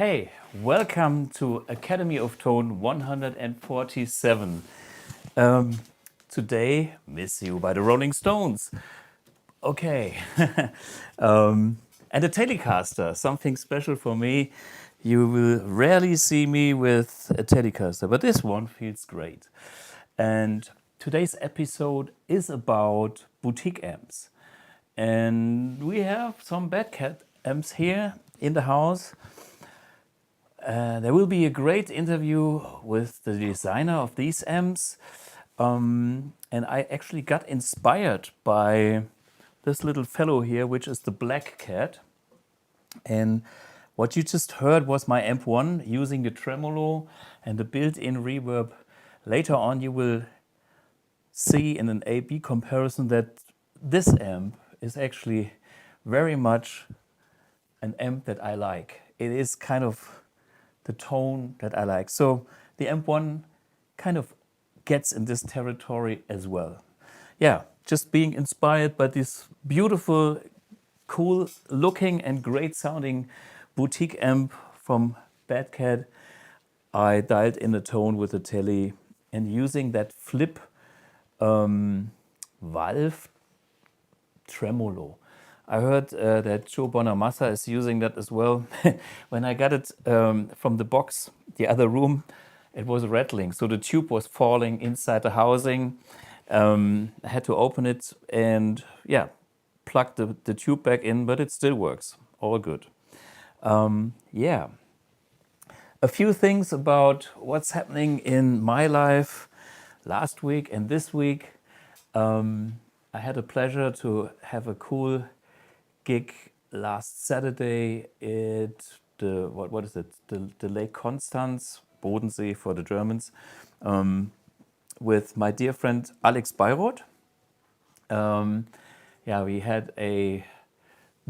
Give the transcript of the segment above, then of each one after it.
Hey, welcome to Academy of Tone 147. Today, Miss You by the Rolling Stones. Okay. And a Telecaster, something special for me. You will rarely see me with a Telecaster, but this one feels great. And today's episode is about boutique amps. And we have some Bad Cat amps here in the house. There will be a great interview with the designer of these amps. And I actually got inspired by this little fellow here, which is the Black Cat. And what you just heard was my amp 1 using the tremolo and the built-in reverb. Later on you will see in an A-B comparison that this amp is actually very much an amp that I like. It is kind of the tone that I like. So the amp 1 kind of gets in this territory as well. Yeah, just being inspired by this beautiful, cool looking and great sounding boutique amp from Bad Cat, I dialed in a tone with the Tele and using that flip valve tremolo. I heard that Joe Bonamassa is using that as well. When I got it from the box, the other room, it was rattling. So the tube was falling inside the housing. I had to open it and plug the tube back in, but it still works. All good. Yeah. A few things about what's happening in my life last week and this week. I had a pleasure to have a cool gig last Saturday at the Lake Constance, Bodensee for the Germans, with my dear friend Alex Bayreuth. We had a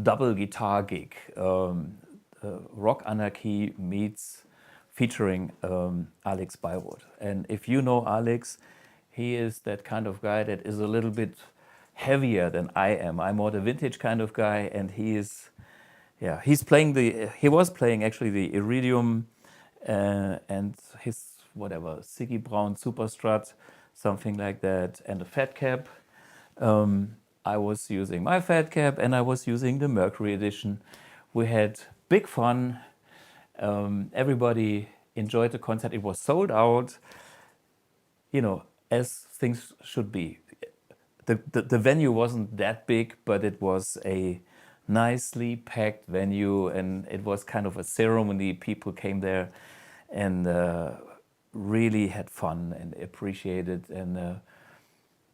double guitar gig, Rock Anarchy meets featuring Alex Bayreuth. And if you know Alex, he is that kind of guy that is a little bit heavier than I am. I'm more the vintage kind of guy, and he was playing actually the Iridium and his Siggy Brown Super Strat, something like that, and a Fat Cap. I was using my Fat Cap and I was using the Mercury Edition. We had big fun. Everybody enjoyed the concert. It was sold out, as things should be. The venue wasn't that big, but it was a nicely packed venue, and it was kind of a ceremony. People came there and really had fun and appreciated. And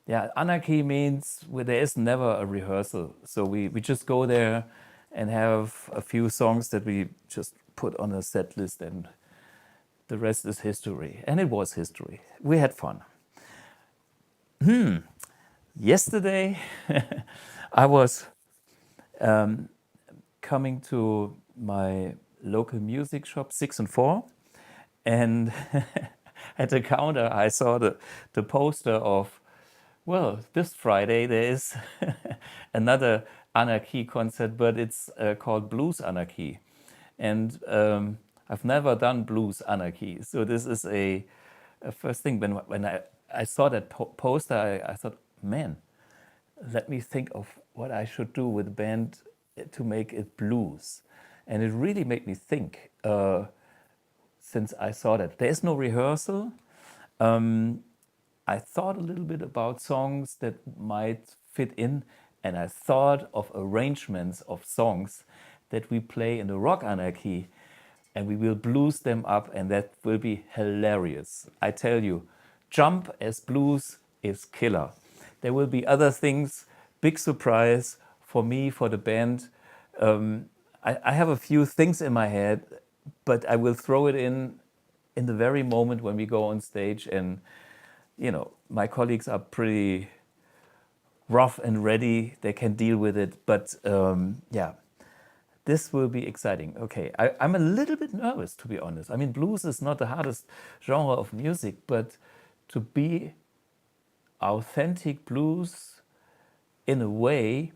anarchy means there is never a rehearsal. So we just go there and have a few songs that we just put on a set list, and the rest is history. And it was history. We had fun. Yesterday, I was coming to my local music shop, 6 and 4, and at the counter I saw the poster of, this Friday there is another Anarchy concert, but it's called Blues Anarchy. And I've never done Blues Anarchy, so this is a first thing. When I saw that poster, I thought, man, let me think of what I should do with the band to make it blues. And it really made me think since I saw that. There is no rehearsal. I thought a little bit about songs that might fit in, and I thought of arrangements of songs that we play in the Rock Anarchy, and we will blues them up, and that will be hilarious. I tell you, Jump as blues is killer. There will be other things, big surprise for me, for the band. I have a few things in my head, but I will throw it in the very moment when we go on stage. And, my colleagues are pretty rough and ready. They can deal with it. But this will be exciting. Okay, I'm a little bit nervous, to be honest. I mean, blues is not the hardest genre of music, but to be authentic blues in a way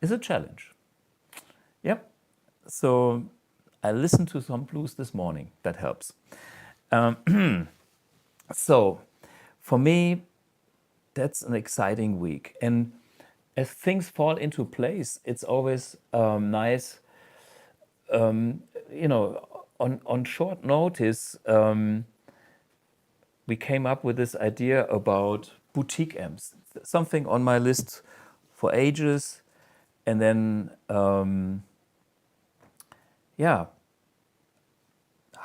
is a challenge. Yep. So I listened to some blues this morning. That helps. So, for me, that's an exciting week. And as things fall into place, it's always nice, on short notice, we came up with this idea about boutique amps. Something on my list for ages. And then,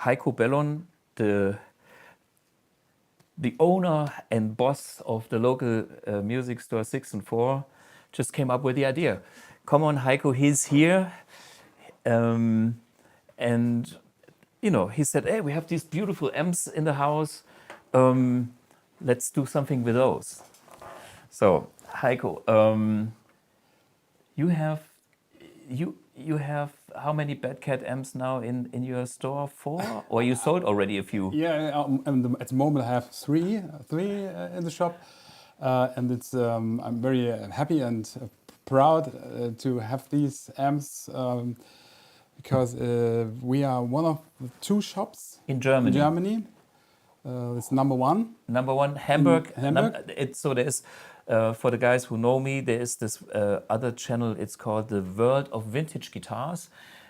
Heiko Bellon, the owner and boss of the local music store 6 and 4, just came up with the idea. Come on, Heiko, he's here. And, he said, hey, we have these beautiful amps in the house. Let's do something with those. So, Heiko, you have how many Bad Cat amps now in your store? 4? Or you sold already a few? Yeah, at the moment I have three in the shop, and it's I'm very happy and proud to have these amps because we are one of the 2 shops in Germany. It's number 1. Number 1, Hamburg. Hamburg. So there's, for the guys who know me, there is this other channel. It's called The World of Vintage Guitars,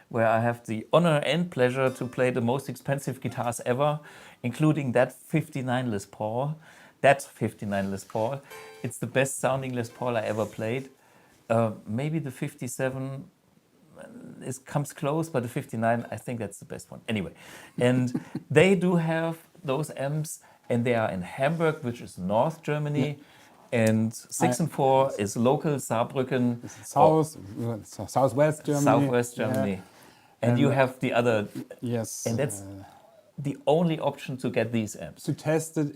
where I have the honor and pleasure to play the most expensive guitars ever, including that 59 Les Paul. That 59 Les Paul. It's the best sounding Les Paul I ever played. Maybe the 57 comes close, but the 59, I think that's the best one. Anyway, and they do have those amps, and they are in Hamburg, which is North Germany, and 6 and 4 is local Saarbrücken, Southwest Germany. Southwest Germany, yeah. and you have the other. Yes, and that's the only option to get these amps. To test it,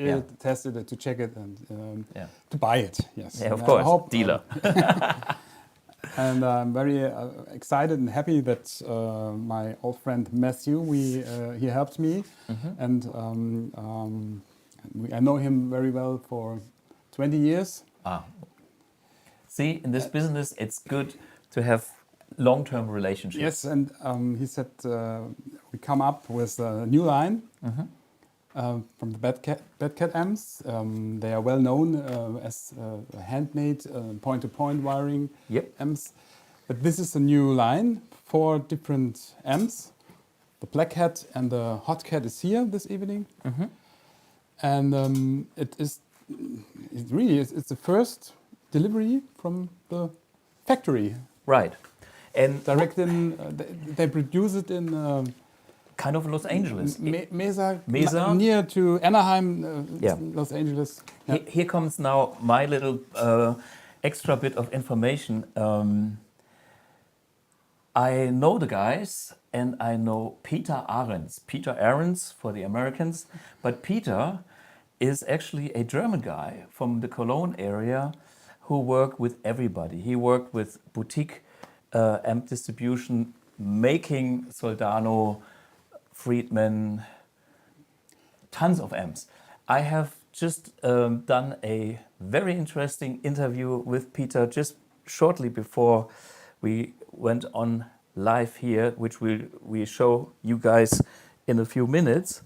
to check it, and to buy it. Yes, yeah, of course, dealer. And I'm very excited and happy that my old friend Matthew, he helped me, and I know him very well for 20 years. See, in this business, it's good to have long-term relationships. Yes, and he said we come up with a new line from the Bad Cat amps. They are well known as handmade point-to-point wiring amps. But this is a new line, 4 different amps. The Black Hat and the Hot Cat is here this evening, and it's the first delivery from the factory. Right, and direct in. They produce it in. Kind of Los Angeles. Mesa? Near to Anaheim, Los Angeles. Yeah. Here comes now my little extra bit of information. I know the guys, and I know Peter Arends. Peter Arends for the Americans. But Peter is actually a German guy from the Cologne area who worked with everybody. He worked with Boutique amp distribution, making Soldano, Friedman, tons of amps. I have just done a very interesting interview with Peter just shortly before we went on live here, which we show you guys in a few minutes,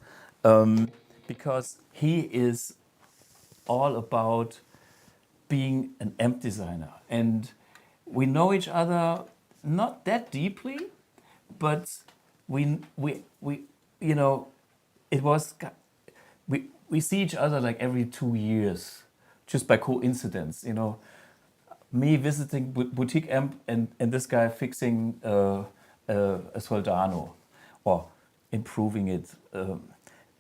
because he is all about being an amp designer. And we know each other not that deeply, but we see each other like every 2 years, just by coincidence. Me visiting Boutique amp and this guy fixing a Soldano or improving it,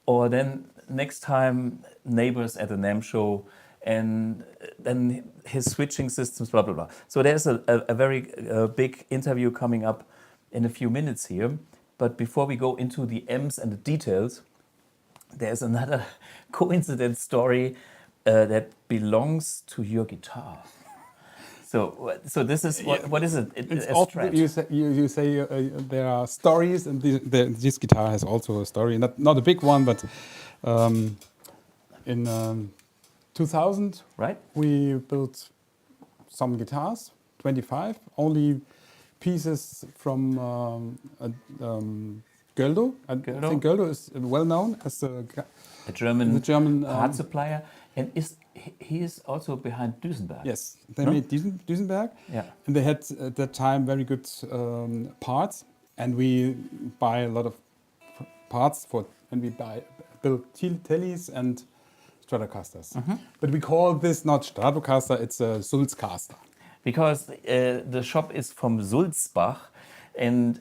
or then next time neighbors at an amp show, and then his switching systems, blah blah blah. So there's a very big interview coming up in a few minutes here. But before we go into the amps and the details, there's another coincidence story that belongs to your guitar. So this is what is it? It's often you say there are stories, and this guitar has also a story. Not a big one, but in 2000, right? We built some guitars, 25, only pieces from Göldo. I Göldo? think Göldo is well known as a German, German part supplier, and he is also behind Duesenberg. Yes, they made Duesenberg, Yeah. and they had at that time very good parts, and we buy a lot of parts and we build Tellys and Stratocasters. But we call this not Stratocaster; it's a Sulzcaster. Because the shop is from Sulzbach, and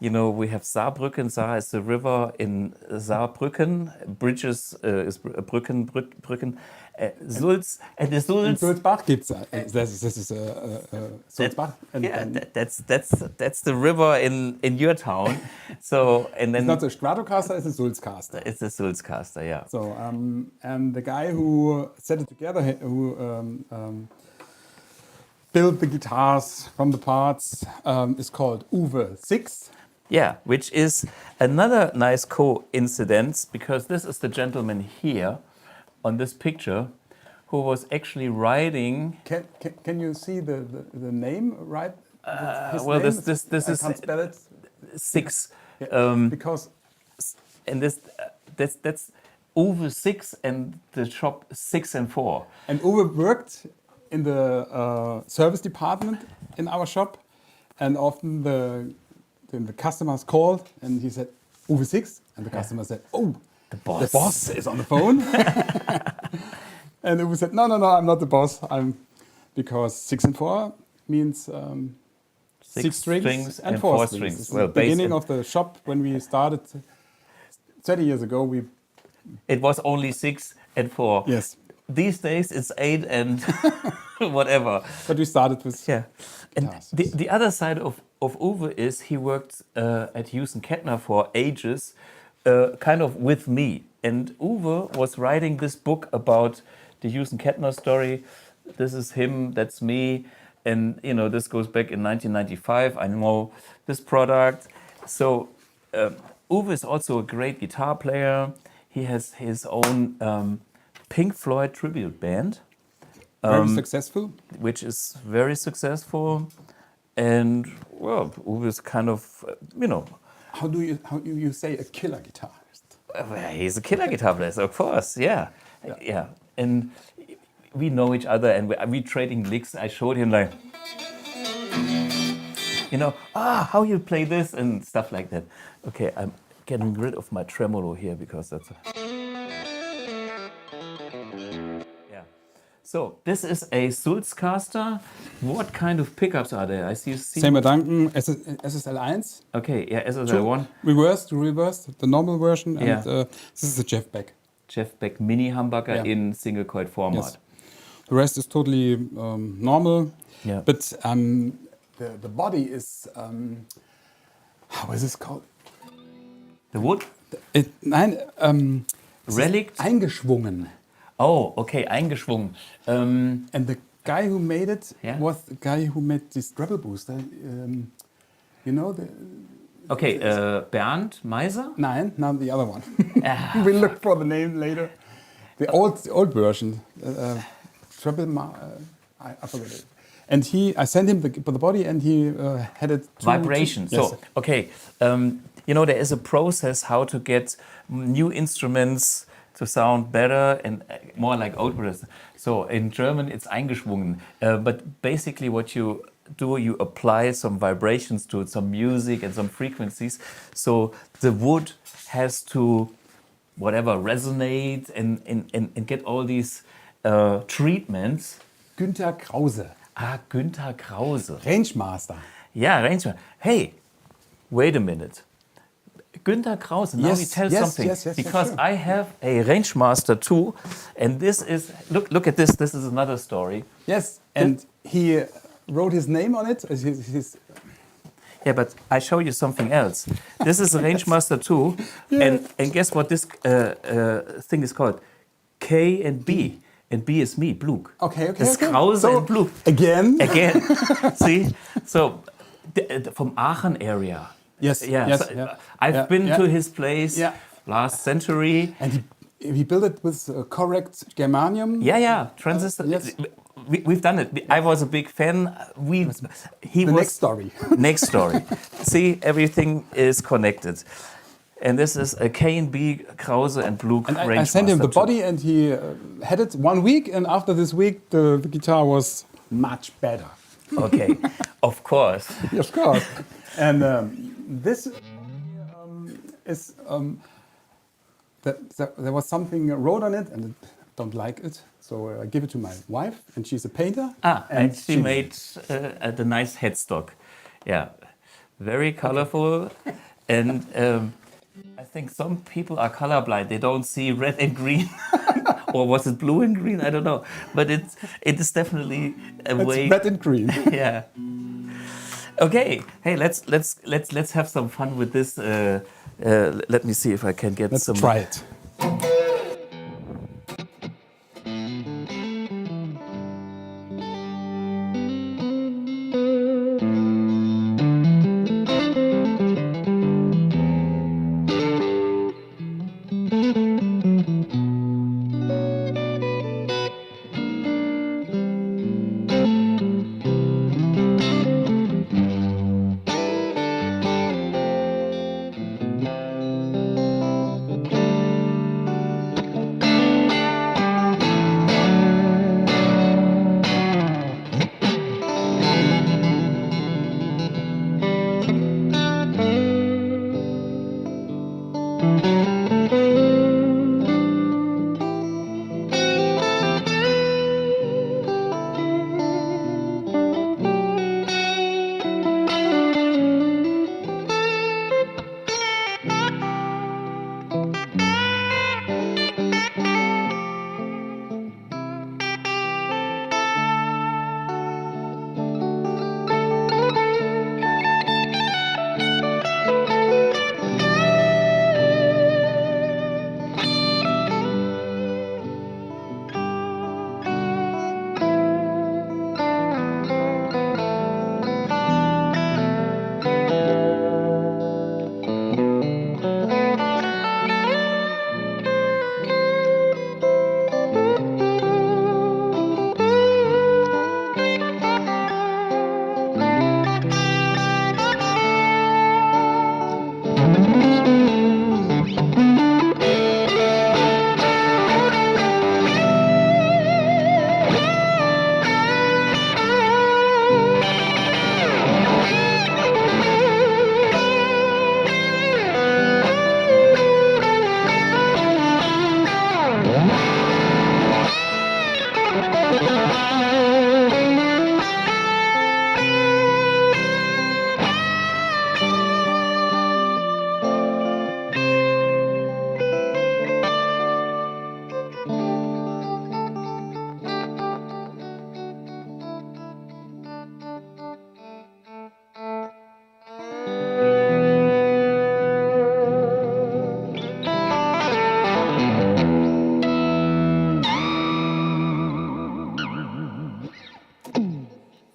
we have Saarbrücken. Saar is the river in Saarbrücken. Bridges is Brücken. Sulz and the Sulz. In Sulzbach gibt's this is Sulzbach. That's the river in your town. So and then it's not a Stratocaster; it's a Sulzcaster. It's a Sulzcaster, yeah. So and the guy who set it together, who built the guitars from the parts, is called Uwe Six. Yeah, which is another nice coincidence, because this is the gentleman here on this picture who was actually writing. Can you see the name right? His Well, name this I is can't spell it. Six, Because and that's Uwe Six and the shop 6 and 4. and Uwe worked in the service department in our shop, and often the customers called and he said Uwe Six, and the customer said, "Oh, The boss. the boss is on the phone." And Uwe said, "No, I'm not the boss. Because 6 and 4 means six strings and 4 strings. It's Well, the beginning of the shop when we started 30 years ago. It was only 6 and 4. Yes, These days it's 8 and whatever. but we started with Yeah. And guitars. the other side of Uwe is he worked at Hughes and Kettner for ages, kind of with me. And Uwe was writing this book about the Hughes and Kettner story. This is him, that's me. And, this goes back in 1995. I know this product. So Uwe is also a great guitar player. He has his own Pink Floyd tribute band. Very successful. Which is very successful, and well, Uwe is kind of, How do you say a killer guitarist? he's a killer guitar player, of course, yeah. And we know each other, and we trading licks. I showed him like, how you play this and stuff like that. Okay, I'm getting rid of my tremolo here because that's. So this is a Sulzcaster. What kind of pickups are there? I see. Same Duncan, SSL1. Okay, yeah, SSL1. Reversed, the normal version, and this is the Jeff Beck. Jeff Beck mini humbucker in single coil format. Yes. The rest is totally normal. Yeah. But the body is how is this called? The wood? Relic? Eingeschwungen. Oh, okay, eingeschwungen. And the guy who made it was the guy who made this treble booster. Okay, Bernd Meiser? Nein, not the other one. We'll look for the name later. The old version. I forgot it. And I sent him the body, and he had it. Vibration. So, okay, there is a process how to get new instruments to sound better and more like old versions. So in German it's eingeschwungen. But basically what you do, you apply some vibrations to it, some music and some frequencies. So the wood has to resonate and get all these treatments. Günther Krause. Ah, Günther Krause. Rangemaster. Yeah, Rangemaster. Hey, wait a minute. Günther Krause, now we tell something. Yes, because sure. I have a Rangemaster too, and this is, look at this, this is another story. Yes, and he wrote his name on it. Yeah, but I show you something else. This is a Rangemaster 2, and guess what this thing is called? K and B. And B is me, Blug. Okay. It's Krause and Blug. Again. See? So, from Aachen area. Yes. I've been to his place last century. And he built it with correct germanium. Transistor. Yes. we've done it. I was a big fan. Next story. Next story. See, everything is connected. And this is a K&B Krause and Blue And range. I sent him the master body, and he had it 1 week. And after this week, the guitar was much better. too. Okay, of course. Of course. And this is there was something wrote on it, and I don't like it. So I give it to my wife, and she's a painter. And she made the nice headstock. Yeah, very colorful. And I think some people are colorblind. They don't see red and green. Or was it blue and green? I don't know. But it is definitely a way. It's red and green. Yeah. Okay. Hey, let's have some fun with this. Let me see if I can get some. Let's try it.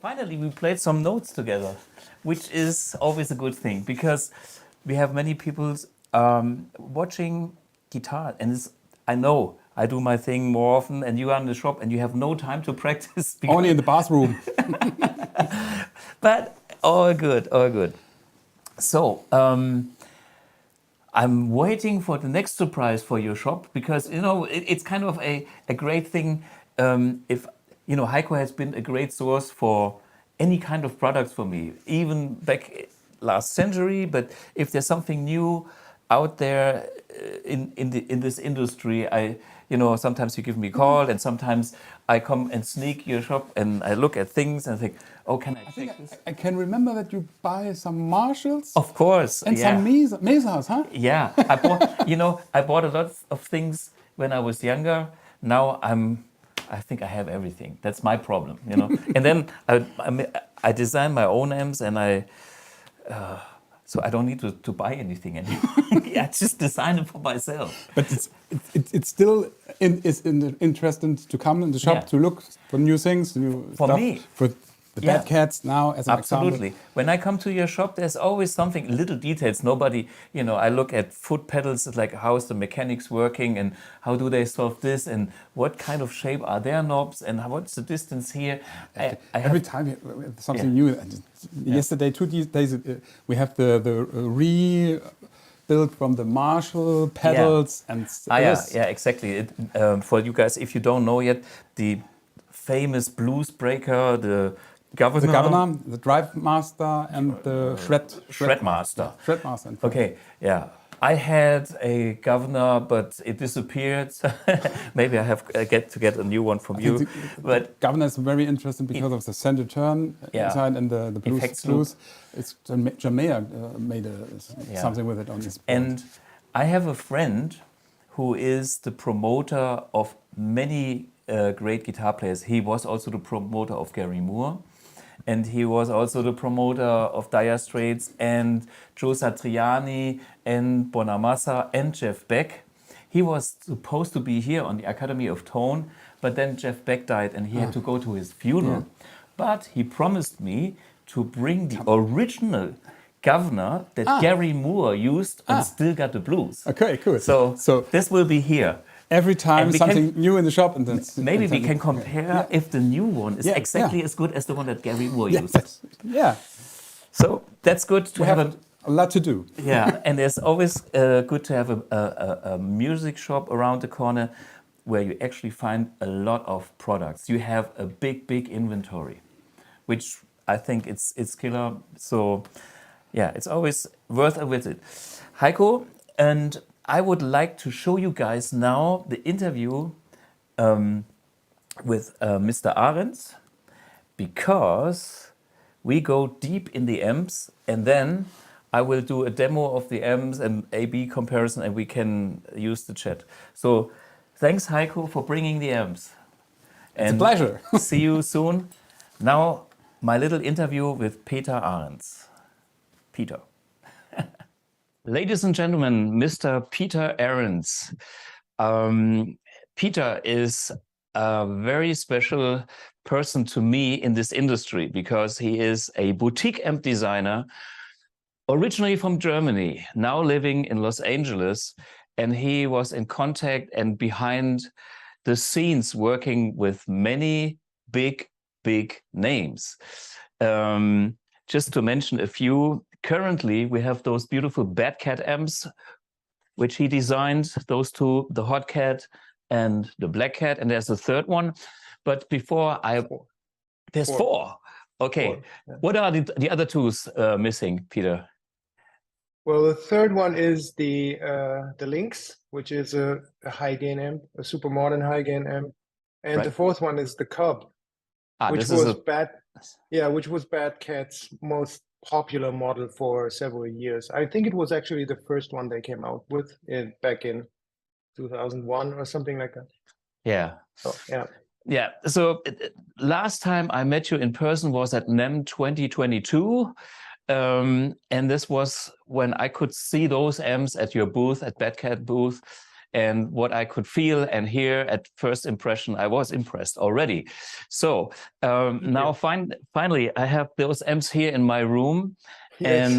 Finally, we played some notes together, which is always a good thing because we have many people watching guitar, and I know I do my thing more often, and you are in the shop, and you have no time to practice. Only in the bathroom. But all good, all good. So I'm waiting for the next surprise for your shop because it's kind of a great thing. If Heiko has been a great source for any kind of products for me, even back last century. But if there's something new out there in this industry, sometimes you give me a call, and sometimes I come and sneak your shop and I look at things and think, oh, can I check this? I can remember that you buy some Marshalls. Of course, and yeah. some Mesas, huh? Yeah, I bought a lot of things when I was younger. Now I think I have everything. That's my problem, And then I design my own amps, and so I don't need to buy anything anymore. I just design it for myself. But it's still interesting to come in the shop to look for new things, new for stuff. me, the Yeah. Bad Cats now as an Absolutely. example. When I come to your shop, there's always something, little details. Nobody, I look at foot pedals, it's like how is the mechanics working and how do they solve this and what kind of shape are their knobs and what's the distance here. Every time we have something new. Yesterday, 2 days, we have the rebuilt from the Marshall pedals and yeah, exactly. For you guys, if you don't know yet, the famous blues breaker, the Governor, the Drive Master, and the Shred Master. Shred Master. Okay, yeah. I had a Governor, but it disappeared. Maybe I have to get a new one from you. But Governor is very interesting because of the center turn inside and the blues. It's Jamea made something with it on this board. And I have a friend who is the promoter of many great guitar players. He was also the promoter of Gary Moore. And he was also the promoter of Dire Straits and Joe Satriani and Bonamassa and Jeff Beck. He was supposed to be here on the Academy of Tone, but then Jeff Beck died and he had to go to his funeral. Yeah. But he promised me to bring the original Governor that Gary Moore used and still got the blues. Okay, cool. So this will be here. Every time something new in the shop, and then maybe we can compare if the new one is exactly as good as the one that Gary Moore used. Yeah. So that's good to have a lot to do. Yeah, and it's always good to have a music shop around the corner where you actually find a lot of products. You have a big inventory, which I think it's killer. So yeah, it's always worth a visit. Heiko, and I would like to show you guys now the interview with Mr. Arends, because we go deep in the amps, and then I will do a demo of the amps and A/B comparison, and we can use the chat. So thanks, Heiko, for bringing the amps. It's a pleasure. See you soon. Now, my little interview with Peter Arends. Peter. Ladies and gentlemen, Mr. Peter Arends. Peter is a very special person to me in this industry because he is a boutique amp designer, originally from Germany, now living in Los Angeles, and he was in contact and behind the scenes working with many big names. Just to mention a few, currently we have those beautiful Bad Cat amps, which he designed, those two, the Hot Cat and the Black Cat, and there's a third one. But before there's four. Okay, four. Yeah. What are the other two missing, Peter? Well, the third one is the Lynx, which is a high gain amp, a super modern high gain amp, and the fourth one is the Cub, which was Bad Cat's most popular model for several years. I think it was actually the first one they came out with back in 2001 or something like that. Yeah. So, yeah. Yeah. So last time I met you in person was at NEM 2022. And this was when I could see those amps at your booth, at Bad Cat booth, and what I could feel and hear at first impression, I was impressed already. So now finally, I have those amps here in my room. Yes.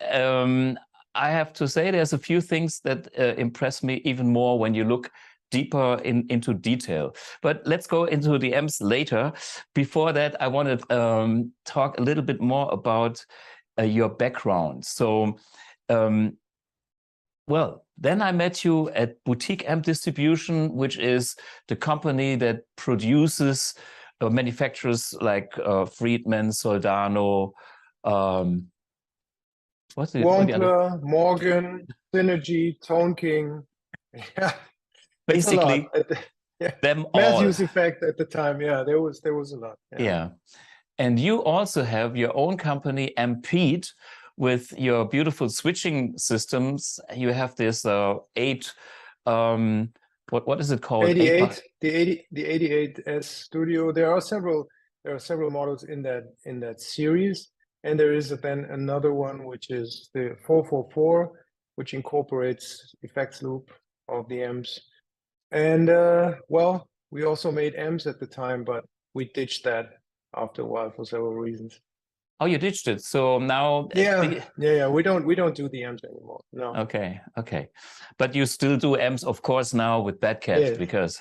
And I have to say there's a few things that impress me even more when you look deeper into detail. But let's go into the amps later. Before that, I want to talk a little bit more about your background. So, well, then I met you at Boutique Amp Distribution, which is the company that produces manufacturers like Friedman, Soldano, Wampler, Morgan, Synergy, Tone King. Yeah, basically them all. Matthews Effect at the time. Yeah, there was a lot. Yeah. And you also have your own company, Ampete, with your beautiful switching systems. You have this what is it called? 88, the 88S Studio. There are several models in that series, and there is then another one which is the 444, which incorporates effects loop of the amps. And well, we also made amps at the time, but we ditched that after a while for several reasons. Oh, you ditched it. So now, yeah. We don't do the amps anymore. No. Okay. But you still do amps, of course, now with Badcat, because,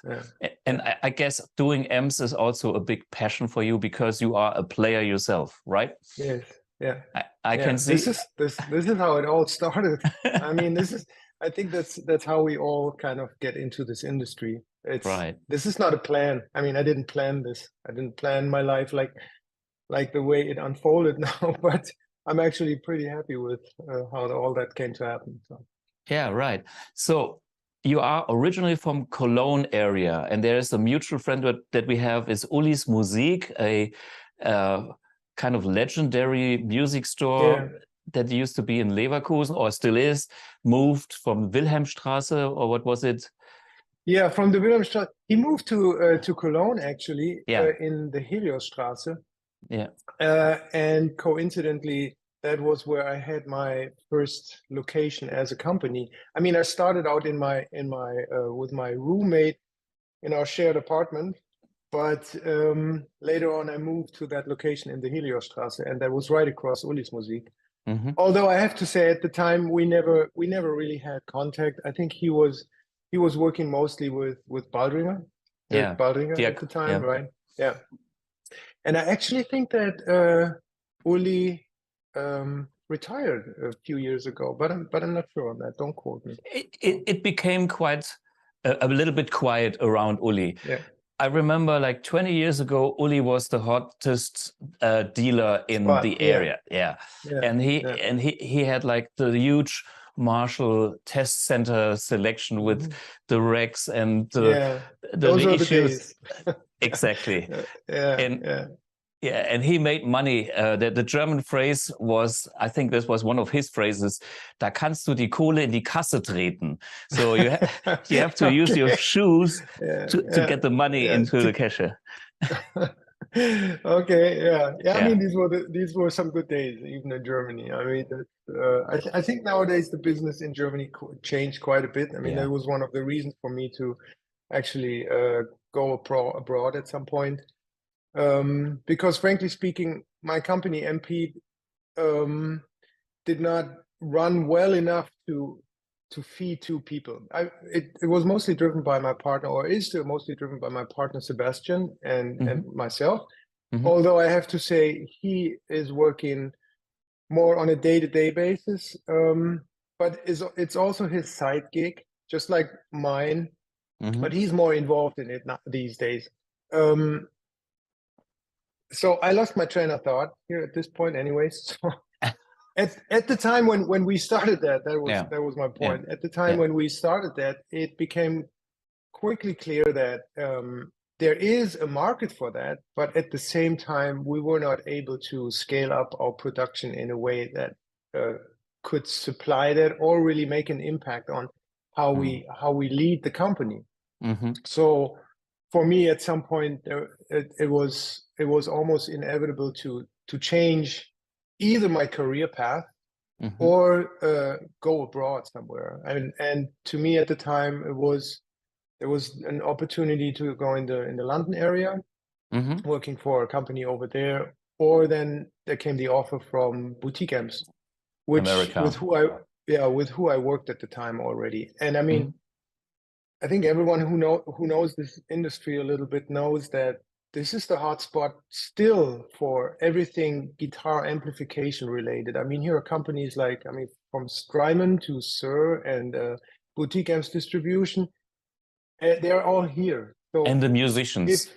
and I guess doing amps is also a big passion for you because you are a player yourself, right? Yes. Yeah. I can see. This is how it all started. I mean, I think that's how we all kind of get into this industry. This is not a plan. I mean, I didn't plan this. I didn't plan my life like the way it unfolded now, but I'm actually pretty happy with how all that came to happen. So. Yeah, right. So you are originally from Cologne area, and there is a mutual friend that we have is Ulis Musik, a kind of legendary music store that used to be in Leverkusen or still is, moved from Wilhelmstraße, or what was it? Yeah, from the Wilhelmstraße. He moved to Cologne actually, in the Heliosstraße. Yeah. And coincidentally, that was where I had my first location as a company. I mean, I started out in my with my roommate in our shared apartment, but later on I moved to that location in the Heliosstraße, and that was right across Ulis Musik. Mm-hmm. Although I have to say, at the time we never really had contact. I think he was working mostly with Baldringer. Yeah, Baldringer at the time, right? Yeah. And I actually think that Uli retired a few years ago, but I'm not sure on that. Don't quote me. It became quite a little bit quiet around Uli. Yeah. I remember like 20 years ago, Uli was the hottest dealer in the area. Yeah. And he had like the huge Marshall test center selection with the racks and the those are issues. The days. Exactly. And he made money. The German phrase was, I think this was one of his phrases, da kannst du die Kohle in die Kasse treten. So you have to use your shoes to get the money into the cash. I mean, these were some good days, even in Germany. I mean, I think nowadays the business in Germany changed quite a bit. I mean, that was one of the reasons for me to actually go abroad at some point. Because frankly speaking, my company Ampete did not run well enough to feed two people. It was mostly driven by my partner, or is still mostly driven by my partner Sebastian and myself. Although I have to say he is working more on a day-to-day basis, but it's also his side gig, just like mine. But he's more involved in it these days. So I lost my train of thought here at this point anyways. So at the time when we started that was my point. At the time when we started that, it became quickly clear that there is a market for that, but at the same time, we were not able to scale up our production in a way that could supply that or really make an impact on how we lead the company. So for me, at some point, it was almost inevitable to change either my career path or go abroad somewhere. And to me at the time, there was an opportunity to go in the London area, working for a company over there, or then there came the offer from Boutique Amps, with who I worked at the time already. And I mean, I think everyone who knows this industry a little bit knows that this is the hotspot still for everything guitar amplification related. I mean, here are companies like, from Strymon to Sir and Boutique Amps Distribution. They're all here. So and the musicians.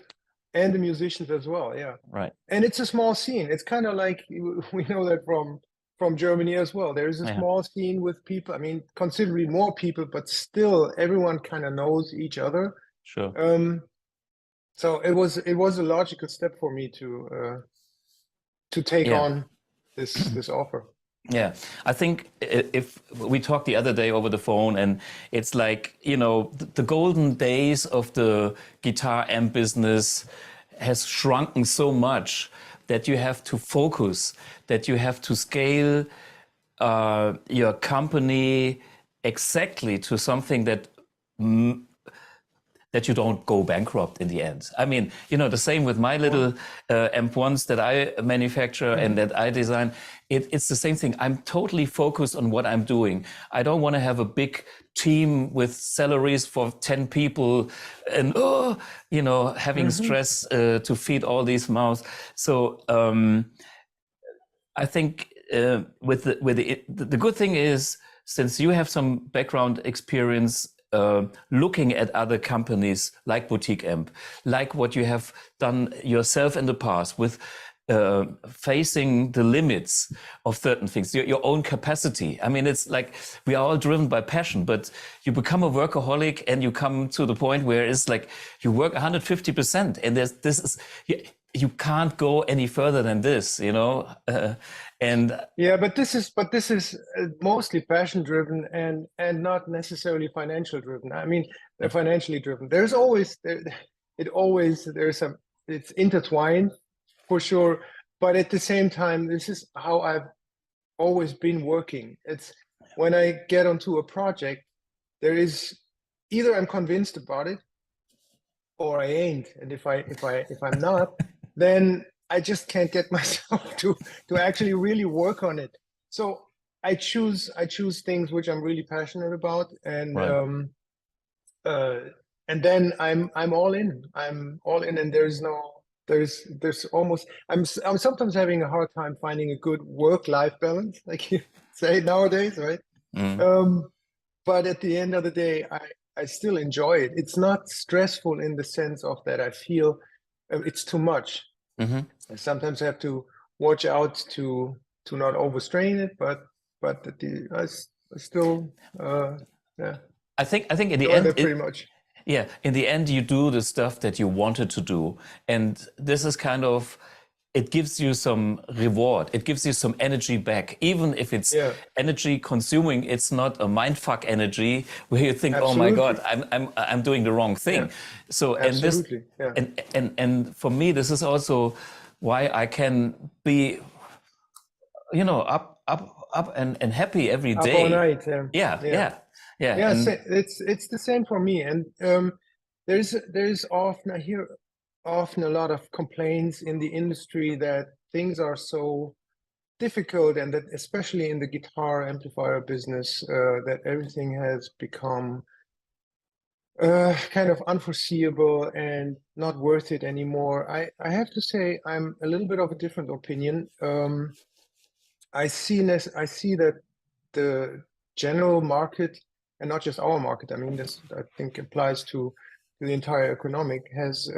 And the musicians as well, yeah. Right. And it's a small scene. It's kind of like, we know that from Germany as well. There is a small scene with people, considerably more people, but still everyone kind of knows each other. Sure. So it was a logical step for me to take on this offer. Yeah, I think if we talked the other day over the phone, and it's like, the golden days of the guitar amp business has shrunken so much that you have to focus, that you have to scale your company exactly to something that that you don't go bankrupt in the end. I mean, you know, the same with my little amp ones that I manufacture and that I design. It's the same thing. I'm totally focused on what I'm doing. I don't want to have a big team with salaries for 10 people and, you know, having stress to feed all these mouths. So I think the good thing is, since you have some background experience looking at other companies like Boutique Amp, like what you have done yourself in the past with facing the limits of certain things, your own capacity. I mean, it's like we are all driven by passion, but you become a workaholic and you come to the point where it's like you work 150%, and you can't go any further than this, you know. But this is mostly passion driven and not necessarily financial driven. I mean, they're financially driven. There's always it's intertwined for sure, but at the same time, this is how I've always been working. It's when I get onto a project, there is either I'm convinced about it or I ain't, and if I'm not, then I just can't get myself to actually really work on it. So I choose things which I'm really passionate about, and and then I'm all in. I'm all in, and there's almost I'm sometimes having a hard time finding a good work-life balance, like you say nowadays, right? But at the end of the day, I still enjoy it. It's not stressful in the sense of that I feel it's too much. I sometimes have to watch out to not overstrain it, but I still I think in the end pretty much. Yeah, in the end you do the stuff that you wanted to do, and this is kind of, it gives you some reward. It gives you some energy back, even if it's energy consuming. It's not a mindfuck energy where you think, oh my God, I'm doing the wrong thing. So and for me, this is also why I can be, you know, up and happy every day. Up all night. Yeah. It's the same for me. And there's often, I hear often a lot of complaints in the industry that things are so difficult, and that especially in the guitar amplifier business, that everything has become kind of unforeseeable and not worth it anymore. I have to say I'm a little bit of a different opinion. I see that the general market, and not just our market, I mean, this I think applies to the entire economic, has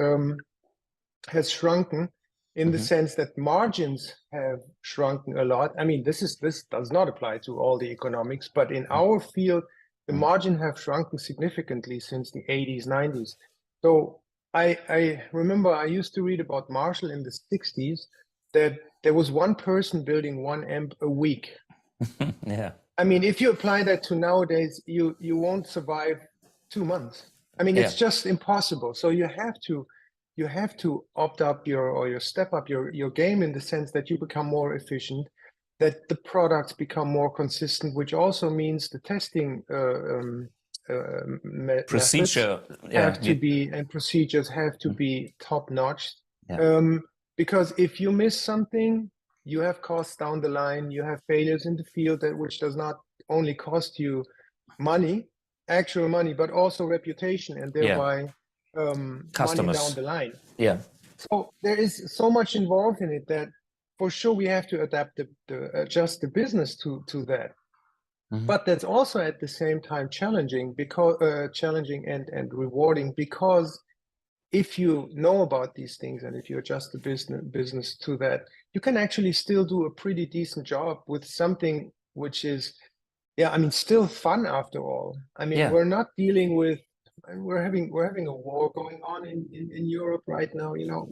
shrunken in the sense that margins have shrunken a lot. I mean, this does not apply to all the economics, but in our field, the margin have shrunken significantly since the 80s, 90s. So I remember I used to read about Marshall in the 60s that there was one person building one amp a week. Yeah. I mean, if you apply that to nowadays, you won't survive 2 months. I mean, it's just impossible. So you have to opt up or step up your game in the sense that you become more efficient, that the products become more consistent, which also means the testing procedure have to be, and procedures have to be top notch. Because if you miss something, you have costs down the line, you have failures in the field which does not only cost you money, actual money, but also reputation, and thereby customers money down the line. Yeah. So there is so much involved in it that for sure we have to adjust the business to that. But that's also at the same time challenging, because challenging and rewarding, because if you know about these things and if you adjust the business to that, you can actually still do a pretty decent job with something which is, still fun after all. I mean, we're not dealing with, we're having a war going on in Europe right now. You know,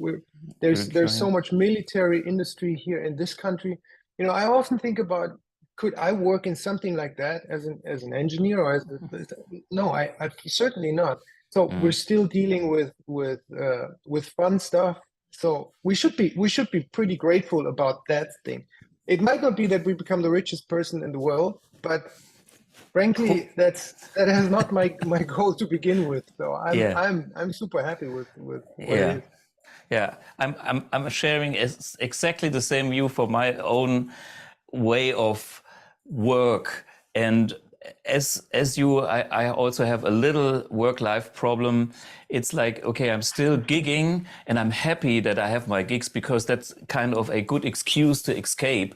there's so much military industry here in this country. You know, I often think about, could I work in something like that as an engineer, or no, I certainly not. So we're still dealing with fun stuff. So we should be pretty grateful about that thing. It might not be that we become the richest person in the world, but frankly, that has not my goal to begin with. So I'm super happy with what it is. Yeah, I'm sharing exactly the same view for my own way of work. And as you, I also have a little work-life problem. It's like, okay, I'm still gigging and I'm happy that I have my gigs because that's kind of a good excuse to escape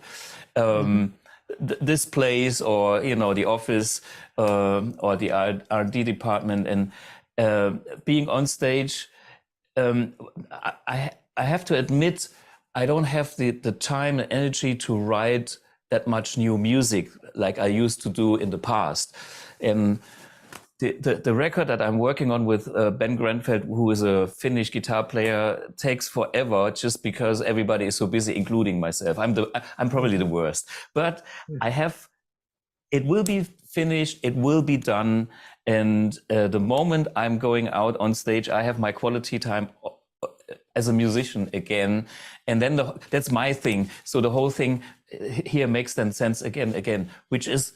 this place, or, you know, the office or the R&D department. And being on stage, I have to admit, I don't have the time and energy to write that much new music like I used to do in the past. And the record that I'm working on with Ben Grenfeld, who is a Finnish guitar player, takes forever just because everybody is so busy, including myself. I'm probably the worst, but it will be finished, it will be done. And the moment I'm going out on stage, I have my quality time as a musician again. And then that's my thing. So the whole thing here makes then sense again, which is,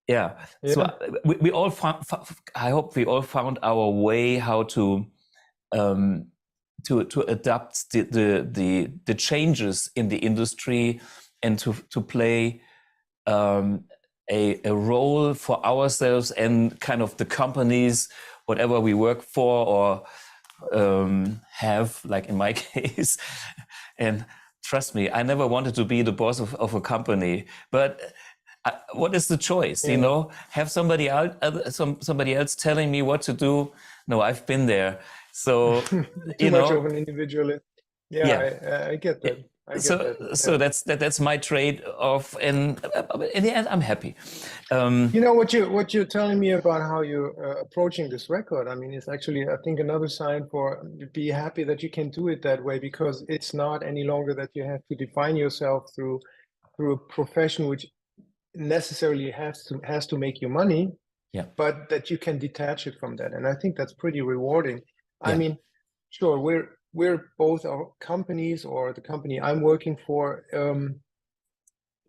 So we all found, I hope we all found our way how to adapt the changes in the industry, and to play a role for ourselves and kind of the companies, whatever we work for or have, like in my case. And trust me, I never wanted to be the boss of a company, but what is the choice? You know, have somebody else telling me what to do? No, I've been there. So too much of an individualist. I get that. So that's my trade-off, and in the end, I'm happy. You know what you're telling me about how you're approaching this record. I mean, it's actually, I think, another sign for be happy that you can do it that way, because it's not any longer that you have to define yourself through a profession which necessarily has to make you money. But that you can detach it from that, and I think that's pretty rewarding. I mean, sure, we're both our companies, or the company I'm working for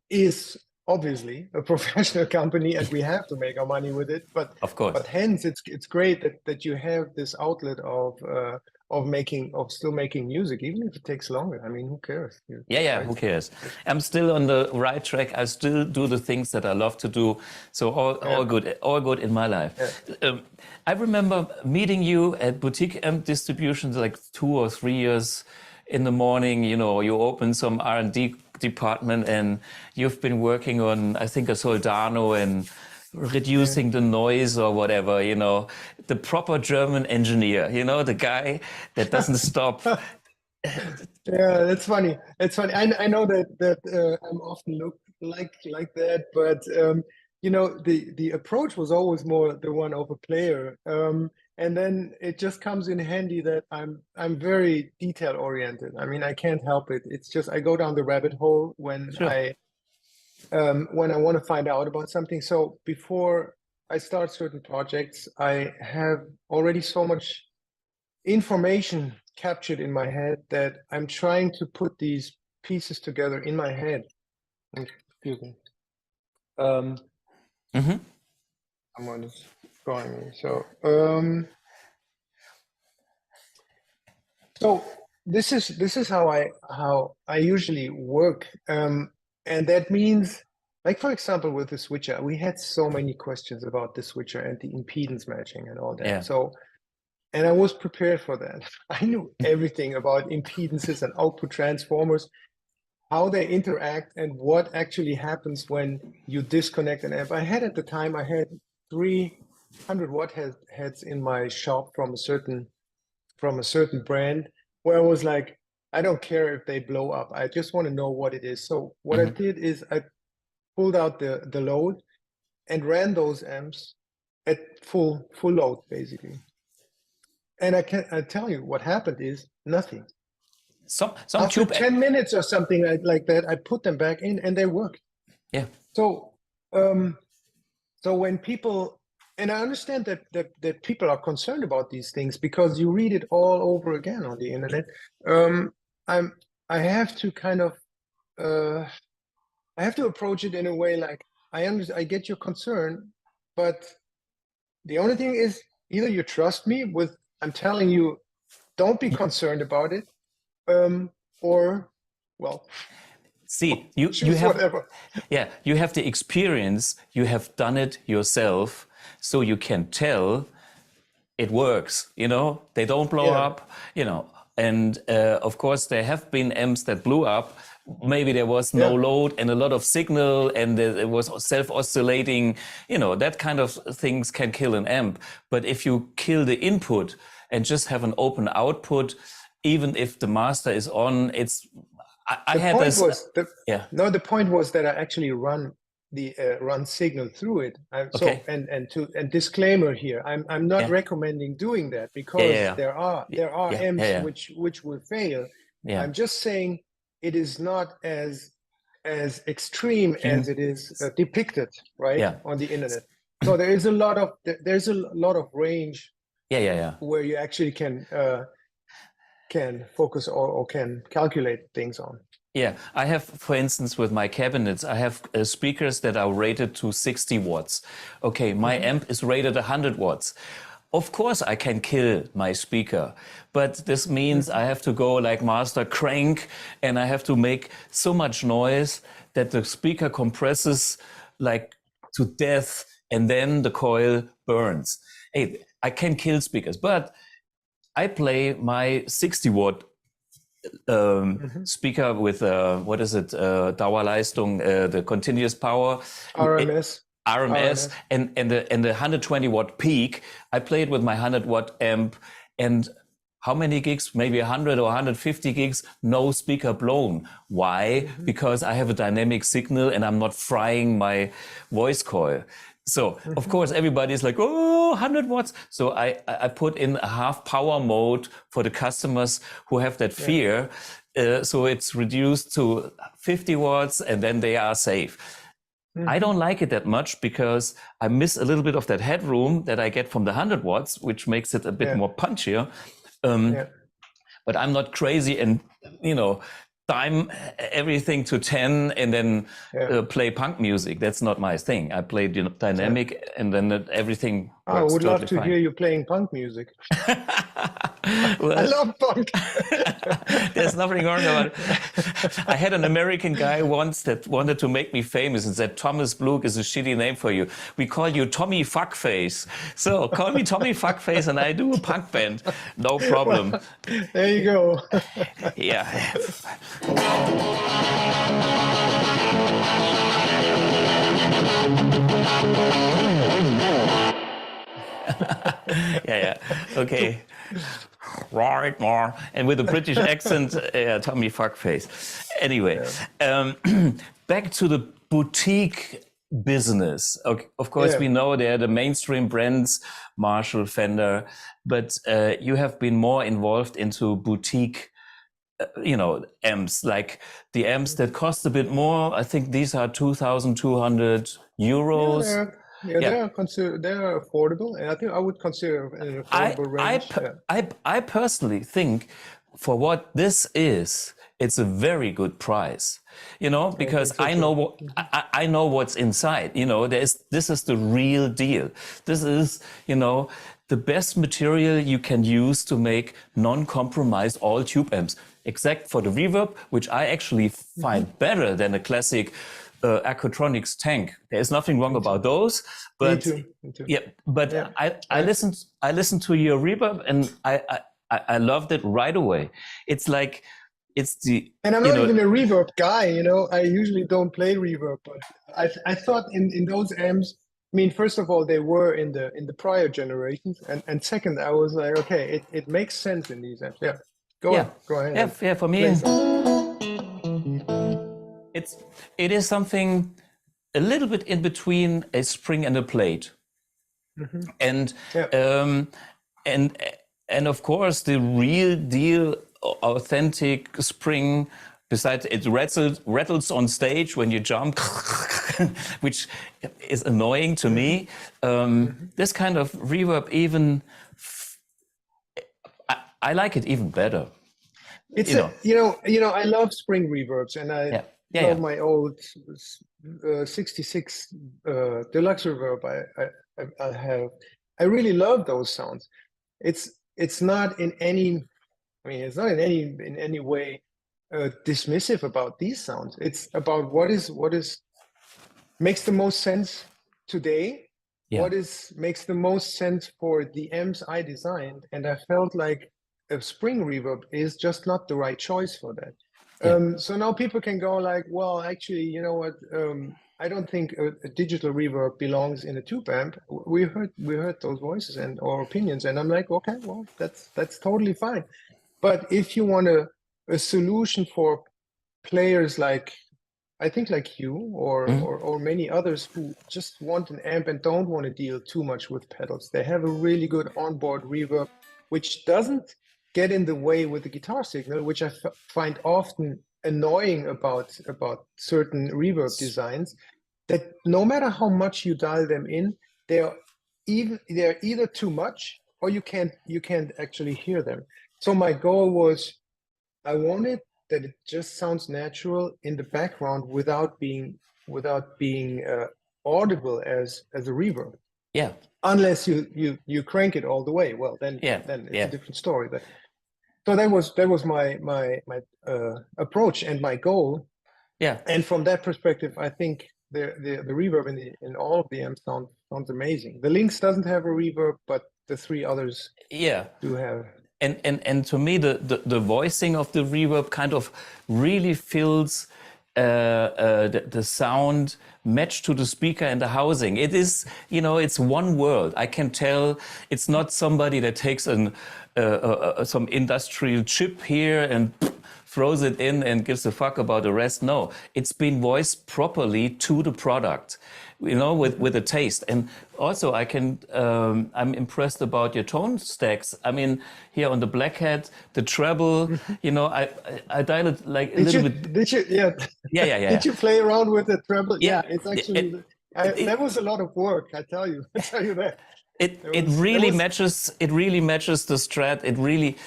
is obviously a professional company, and we have to make our money with it. But of course, but hence it's great that you have this outlet of still making music, even if it takes longer. I mean, who cares? Right? Who cares? I'm still on the right track. I still do the things that I love to do. So all good in my life. I remember meeting you at Boutique Amp Distributions like 2 or 3 years in the morning. You know, you open some R&D department, and you've been working on, I think, a Soldano and reducing the noise or whatever, you know, the proper German engineer, you know, the guy that doesn't stop. Yeah, that's funny. It's funny. I know that I'm often looked like that, but you know, the approach was always more the one of a player. And then it just comes in handy that I'm very detail oriented. I mean, I can't help it. It's just I go down the rabbit hole when I want to find out about something. So before I start certain projects, I have already so much information captured in my head that I'm trying to put these pieces together in my head. Excuse me. Someone is calling me. So this is how I usually work, and that means, like, for example, with the switcher, we had so many questions about the switcher and the impedance matching and all that. So, and I was prepared for that. I knew everything about impedances and output transformers, how they interact, and what actually happens when you disconnect an amp. At the time, I had 300 watt heads in my shop from a certain brand, where I was like, I don't care if they blow up. I just want to know what it is. So what I did is I pulled out the load and ran those amps at full load, basically. And I tell you what happened is nothing. After 10 minutes or something like that, I put them back in and they worked. Yeah. So so when people, and I understand that people are concerned about these things because you read it all over again on the internet. I have to kind of I have to approach it in a way like I get your concern, but the only thing is either you trust me with, I'm telling you, don't be concerned about it, or, well, see, you have whatever. Yeah, you have the experience, you have done it yourself, so you can tell it works, they don't blow up, and of course there have been amps that blew up. Maybe there was no load and a lot of signal, and it was self-oscillating, that kind of things can kill an amp. But if you kill the input and just have an open output, even if the master is on, the point was that I actually run the run signal through it. Okay. And disclaimer here, I'm not recommending doing that, because there are amps which will fail. I'm just saying it is not as extreme as it is depicted on the internet. So there's a lot of range where you actually can focus or can calculate things on. Yeah, I have, for instance, with my cabinets, I have speakers that are rated to 60 watts. Okay, my amp is rated 100 watts. Of course, I can kill my speaker, but this means I have to go like master crank, and I have to make so much noise that the speaker compresses like to death, and then the coil burns. Hey, I can kill speakers, but I play my 60 watt speaker with what is it? Dauerleistung, the continuous power. RMS. And the 120 watt peak. I played with my 100 watt amp, and how many gigs? Maybe 100 or 150 gigs, no speaker blown. Why? Because I have a dynamic signal and I'm not frying my voice coil. So, of course, everybody's like, oh, 100 watts. So I put in a half power mode for the customers who have that fear. So it's reduced to 50 watts, and then they are safe. I don't like it that much, because I miss a little bit of that headroom that I get from the 100 watts, which makes it a bit more punchier. But I'm not crazy and, time everything to 10 and then play punk music. That's not my thing. I play dynamic, and then everything works. I would love totally to hear you playing punk music. Well, I love punk. There's nothing wrong about it. I had an American guy once that wanted to make me famous and said, Thomas Blug is a shitty name for you. We call you Tommy Fuckface. So call me Tommy Fuckface and I do a punk band. No problem. Well, there you go. Yeah. Okay. Right, more. And with a British accent, Tommy Fuckface. Anyway, back to the boutique business. Okay, of course, we know they're the mainstream brands, Marshall, Fender, but you have been more involved into boutique amps, like the amps that cost a bit more. I think these are 2,200 euros. They're affordable, and I think I would consider an affordable range. I personally think for what this is, it's a very good price. Because I know what's inside. This is the real deal. This is the best material you can use to make non-compromised all tube amps, except for the reverb, which I actually find better than a classic Acoutronics tank. There's nothing wrong about those, but Me too. I listened to your reverb, and I loved it right away. It's like and I'm not even a reverb guy. I usually don't play reverb, but I thought in those amps. I mean, first of all, they were in the prior generations, and second, I was like, okay, it makes sense in these amps. Yeah, go ahead. Yeah, for me. It is something a little bit in between a spring and a plate, and of course the real deal, authentic spring. Besides, it rattles on stage when you jump, which is annoying to me. This kind of reverb, even I like it even better. It's I love spring reverbs, and I love my old 66 deluxe reverb. I have. I really love those sounds. It's not in any, I mean, it's not in any way dismissive about these sounds. It's about what is makes the most sense today. Yeah. Makes the most sense for the amps I designed, and I felt like a spring reverb is just not the right choice for that. Yeah. So now people can go like, well, actually, you know what? I don't think a digital reverb belongs in a tube amp. We heard those voices and or opinions, and I'm like, okay, well, that's totally fine. But if you want a solution for players like, I think like you or many others who just want an amp and don't want to deal too much with pedals, they have a really good onboard reverb, which doesn't get in the way with the guitar signal, which I find often annoying about certain reverb designs, that no matter how much you dial them in, they're either too much or you can't actually hear them. So my goal was, I wanted that it just sounds natural in the background without being audible as a reverb. Yeah. Unless you crank it all the way, well then it's a different story. But so that was my approach and my goal. Yeah. And from that perspective, I think the reverb in all of the amps sounds amazing. The Lynx doesn't have a reverb, but the three others do have. And to me, the voicing of the reverb kind of really fills the sound matched to the speaker and the housing. It is, you know, it's one world. I can tell it's not somebody that takes some industrial chip here and throws it in and gives a fuck about the rest. No, it's been voiced properly to the product, you know, with a taste. And also I can, I'm impressed about your tone stacks. I mean, here on the Black Hat, the treble, you know, I dial it like a little bit. Did you, yeah. Yeah. Did you play around with the treble? Yeah, it's actually, that was a lot lot of work, I tell you that. It really matches the Strat. It really,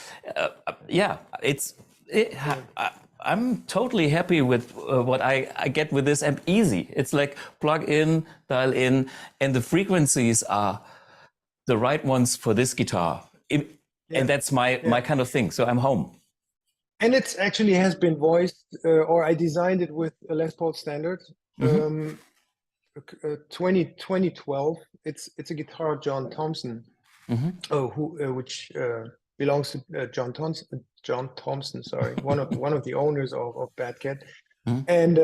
I'm totally happy with what I get with this amp. Easy. It's like plug in, dial in, and the frequencies are the right ones for this guitar. And that's my kind of thing. So I'm home. And it actually has been voiced, or I designed it with a Les Paul Standard. 2012. It's a guitar John Thompson, which belongs to John Thompson. Sorry, one of the owners of Bad Cat, and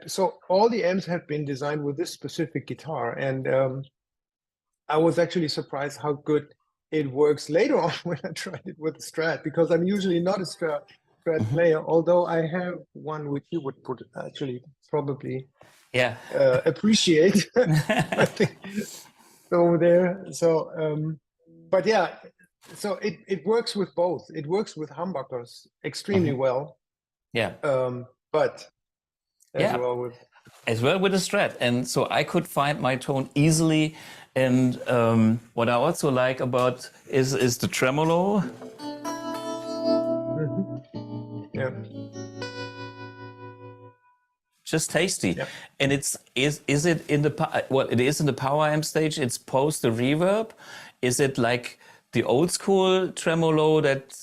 so all the amps have been designed with this specific guitar, and I was actually surprised how good it works later on when I tried it with the Strat, because I'm usually not a Strat player, although I have one which you would actually probably appreciate. I think over there. So but yeah, so it works with both. It works with humbuckers extremely well. Yeah. But as well with the Strat. And so I could find my tone easily. And what I also like about is the tremolo. Yeah. Just tasty. Yep. And is it in the it is in the power amp stage, it's post the reverb. Is it like the old school tremolo that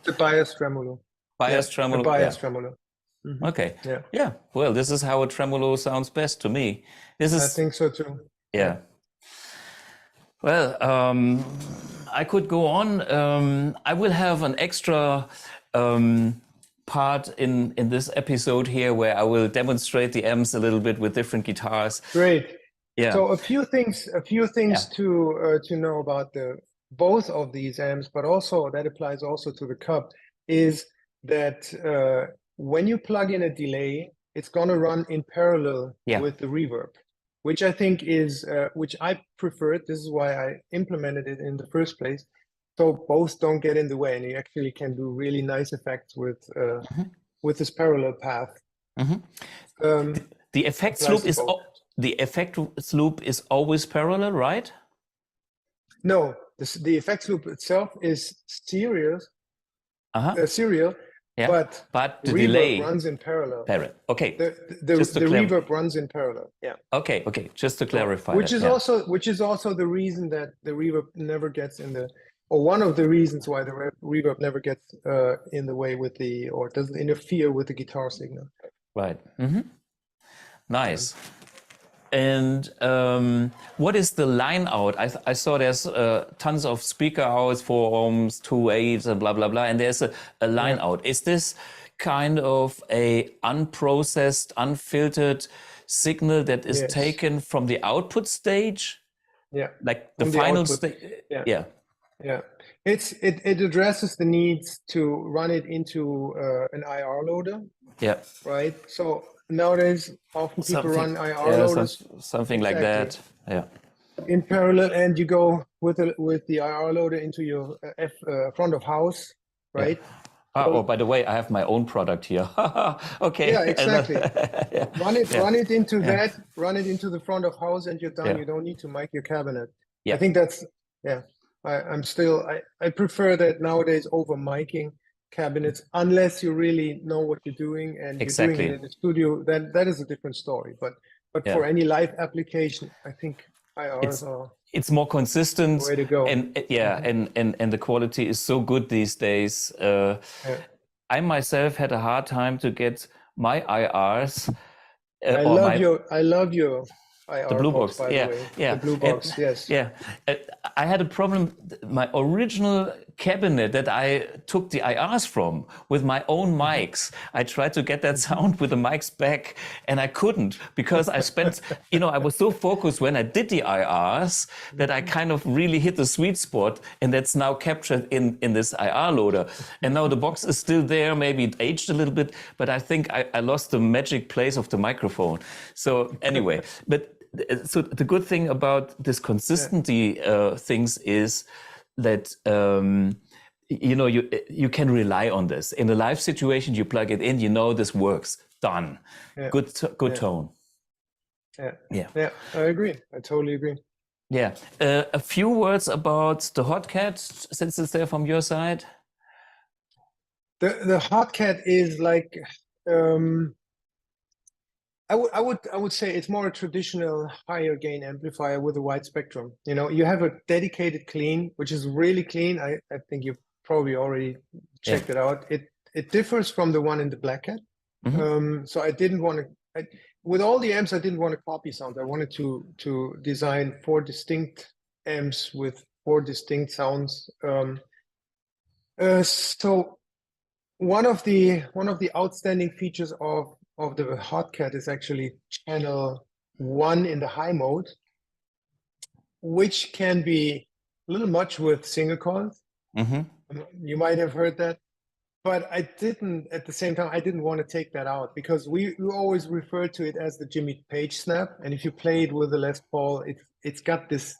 the bias tremolo? Tremolo. The bias tremolo. Okay. Yeah. Well, this is how a tremolo sounds best to me. I think so too. Yeah. Well, I could go on. I will have an extra part in this episode here where I will demonstrate the amps a little bit with different guitars. Great. Yeah. So a few things to know about both of these amps, but also that applies also to the Cub, is that when you plug in a delay, it's going to run in parallel with the reverb, which I think is which I preferred. This is why I implemented it in the first place. So both don't get in the way, and you actually can do really nice effects with this parallel path. The effects loop is always parallel, right? No, the effects loop itself is serial, Yeah. But the reverb delay runs in parallel. Okay. The reverb runs in parallel. Yeah. Okay. Just to clarify which that. is also the reason that the reverb never gets in the, or one of the reasons why the reverb never gets in the way with the, or doesn't interfere with the guitar signal. Right. Nice. And what is the line out? I saw there's tons of speaker outs, 4 ohms, 2 8s, and blah, blah, blah. And there's a line out. Is this kind of a unprocessed, unfiltered signal that is taken from the output stage? Yeah. Like the final stage? Yeah. It addresses the needs to run it into an IR loader. Yeah. Right. So nowadays, often people run IR loaders. Something like that. Yeah. In parallel, and you go with the IR loader into your front of house, right? Yeah. Oh, by the way, I have my own product here. Okay. Yeah, exactly. Run it into that. Run it into the front of house, and you're done. Yeah. You don't need to mic your cabinet. Yeah. I think that's I prefer that nowadays over miking cabinets, unless you really know what you're doing and you're doing it in the studio. Then that is a different story. But for any live application, I think IRs are. It's more consistent. Way to go. And and the quality is so good these days. I myself had a hard time to get my IRs. I love your IR the blue box, by the way. The blue box, yes. Yeah. I had a problem. My original cabinet that I took the IRs from with my own mics. I tried to get that sound with the mics back, and I couldn't, because I spent, I was so focused when I did the IRs that I kind of really hit the sweet spot, and that's now captured in this IR loader. And now the box is still there. Maybe it aged a little bit, but I think I lost the magic place of the microphone. So anyway, so the good thing about this consistency things is that you can rely on this in a live situation. You plug it in, this works, done. Good tone. Yeah, I agree. I totally agree. Yeah, a few words about the Hotcat, since it's there from your side. The Hotcat is like. I would say it's more a traditional higher gain amplifier with a wide spectrum. You have a dedicated clean, which is really clean. I think you probably already checked it out. It differs from the one in the Black Cat. So I didn't want to, with all the amps, I didn't want to copy sounds. I wanted to design 4 distinct amps with 4 distinct sounds. So one of the outstanding features of the Hotcat is actually channel 1 in the high mode, which can be a little much with single coils. You might have heard that, but at the same time, I didn't want to take that out, because we always refer to it as the Jimmy Page snap. And if you play it with the Les Paul, it's got this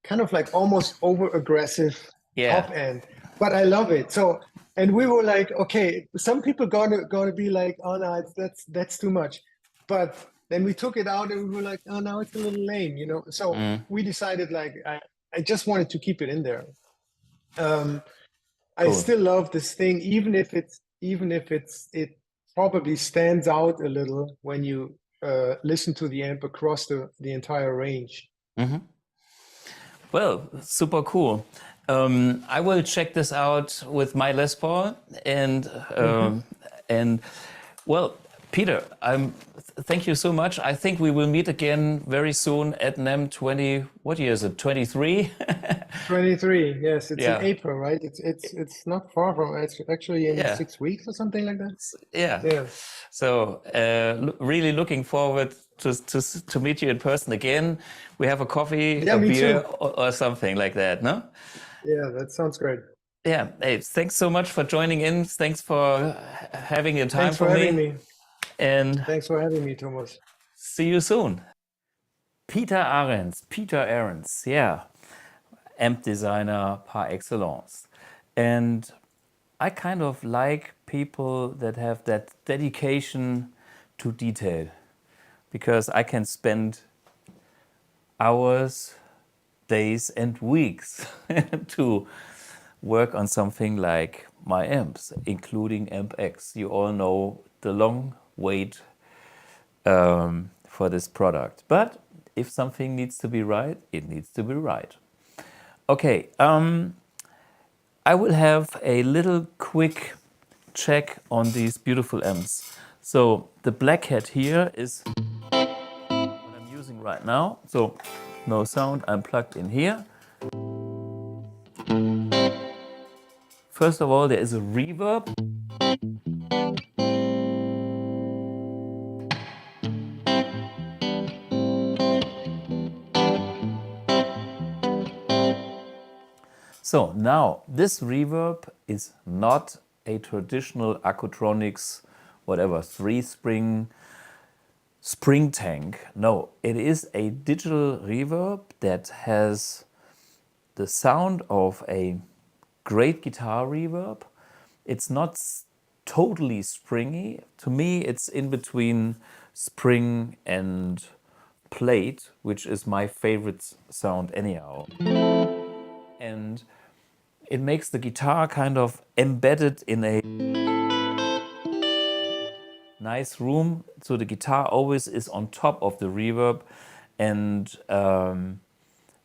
kind of like almost over aggressive top end, but I love it. So. And we were like, okay, some people gonna be like, oh no, that's too much. But then we took it out and we were like, oh no, it's a little lame, So we decided, like, I just wanted to keep it in there. Cool. I still love this thing, even if it probably stands out a little when you listen to the amp across the entire range. Well, super cool. I will check this out with my Les Paul, and well, Peter, thank you so much. I think we will meet again very soon at NAMM 20. What year is it? 23. 23. Yes, it's in April, right? It's not far from. It's actually in 6 weeks or something like that. Yeah. So really looking forward to meet you in person again. We have a coffee, a beer, or something like that, no? Yeah, that sounds great. Yeah, hey, thanks so much for joining in. Thanks for having your time for me. And thanks for having me, Thomas. See you soon. Peter Arends, yeah, amp designer par excellence. And I kind of like people that have that dedication to detail, because I can spend hours, days and weeks to work on something like my amps, including Amp X. You all know the long wait for this product. But if something needs to be right, it needs to be right. Okay, I will have a little quick check on these beautiful amps. So the Black Hat here is what I'm using right now. So no sound, I'm plugged in here. First of all, there is a reverb. So now this reverb is not a traditional Acoutronics, whatever, 3-spring spring tank. No, it is a digital reverb that has the sound of a great guitar reverb. It's not totally springy. To me, it's in between spring and plate, which is my favorite sound anyhow. And it makes the guitar kind of embedded in a nice room. So the guitar always is on top of the reverb and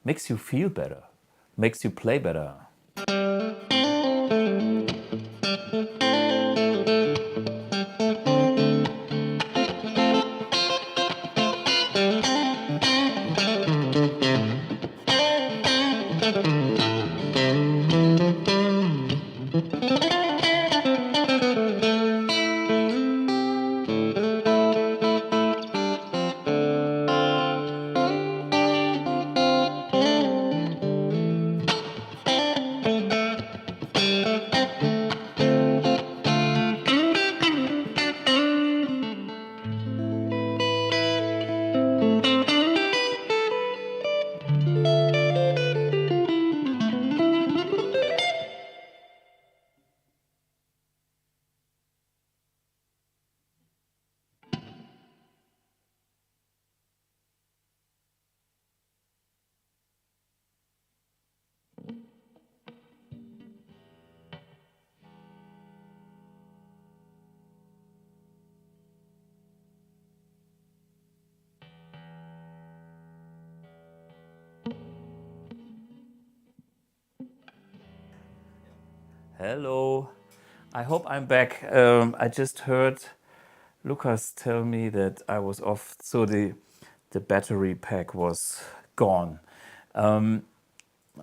makes you feel better, makes you play better. Hello, I hope I'm back. I just heard Lucas tell me that I was off, so the battery pack was gone.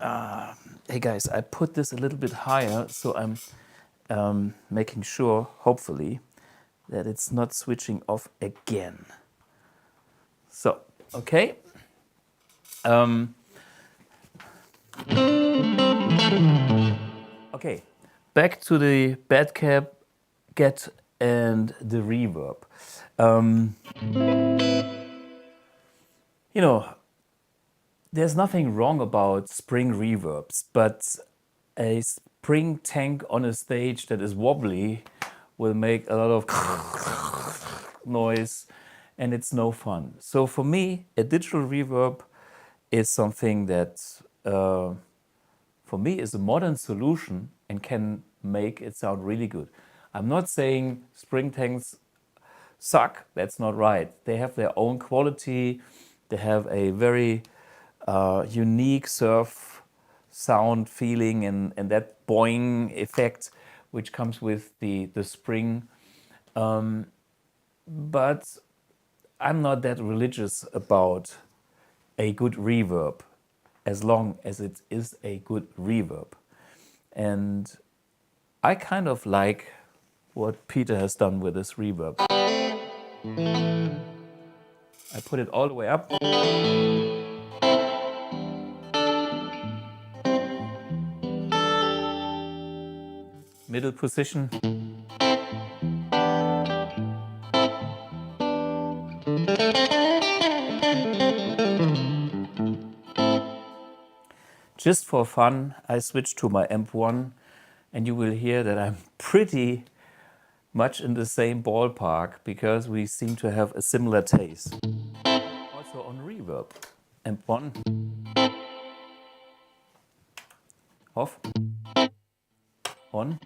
Hey guys, I put this a little bit higher, so I'm making sure, hopefully, that it's not switching off again. So, okay. Okay, back to the Get and the reverb. You know, there's nothing wrong about spring reverbs, but a spring tank on a stage that is wobbly will make a lot of noise and it's no fun. So for me, a digital reverb is something that for me is a modern solution and can make it sound really good. I'm not saying spring tanks suck, that's not right. They have their own quality, they have a very unique surf sound feeling and that boing effect which comes with the spring. But I'm not that religious about a good reverb as long as it is a good reverb. And I kind of like what Peter has done with this reverb. I put it all the way up. Middle position. Just for fun, I switched to my Amp 1 and you will hear that I'm pretty much in the same ballpark because we seem to have a similar taste. Also on reverb. Amp 1. Off. on.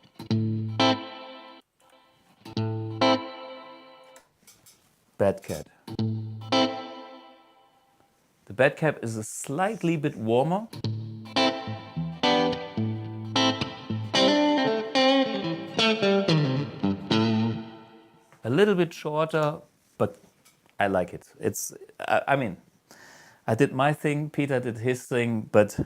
Bad cat. The bad cat is a slightly bit warmer. A little bit shorter, but I like it. I mean, I did my thing, Peter did his thing, but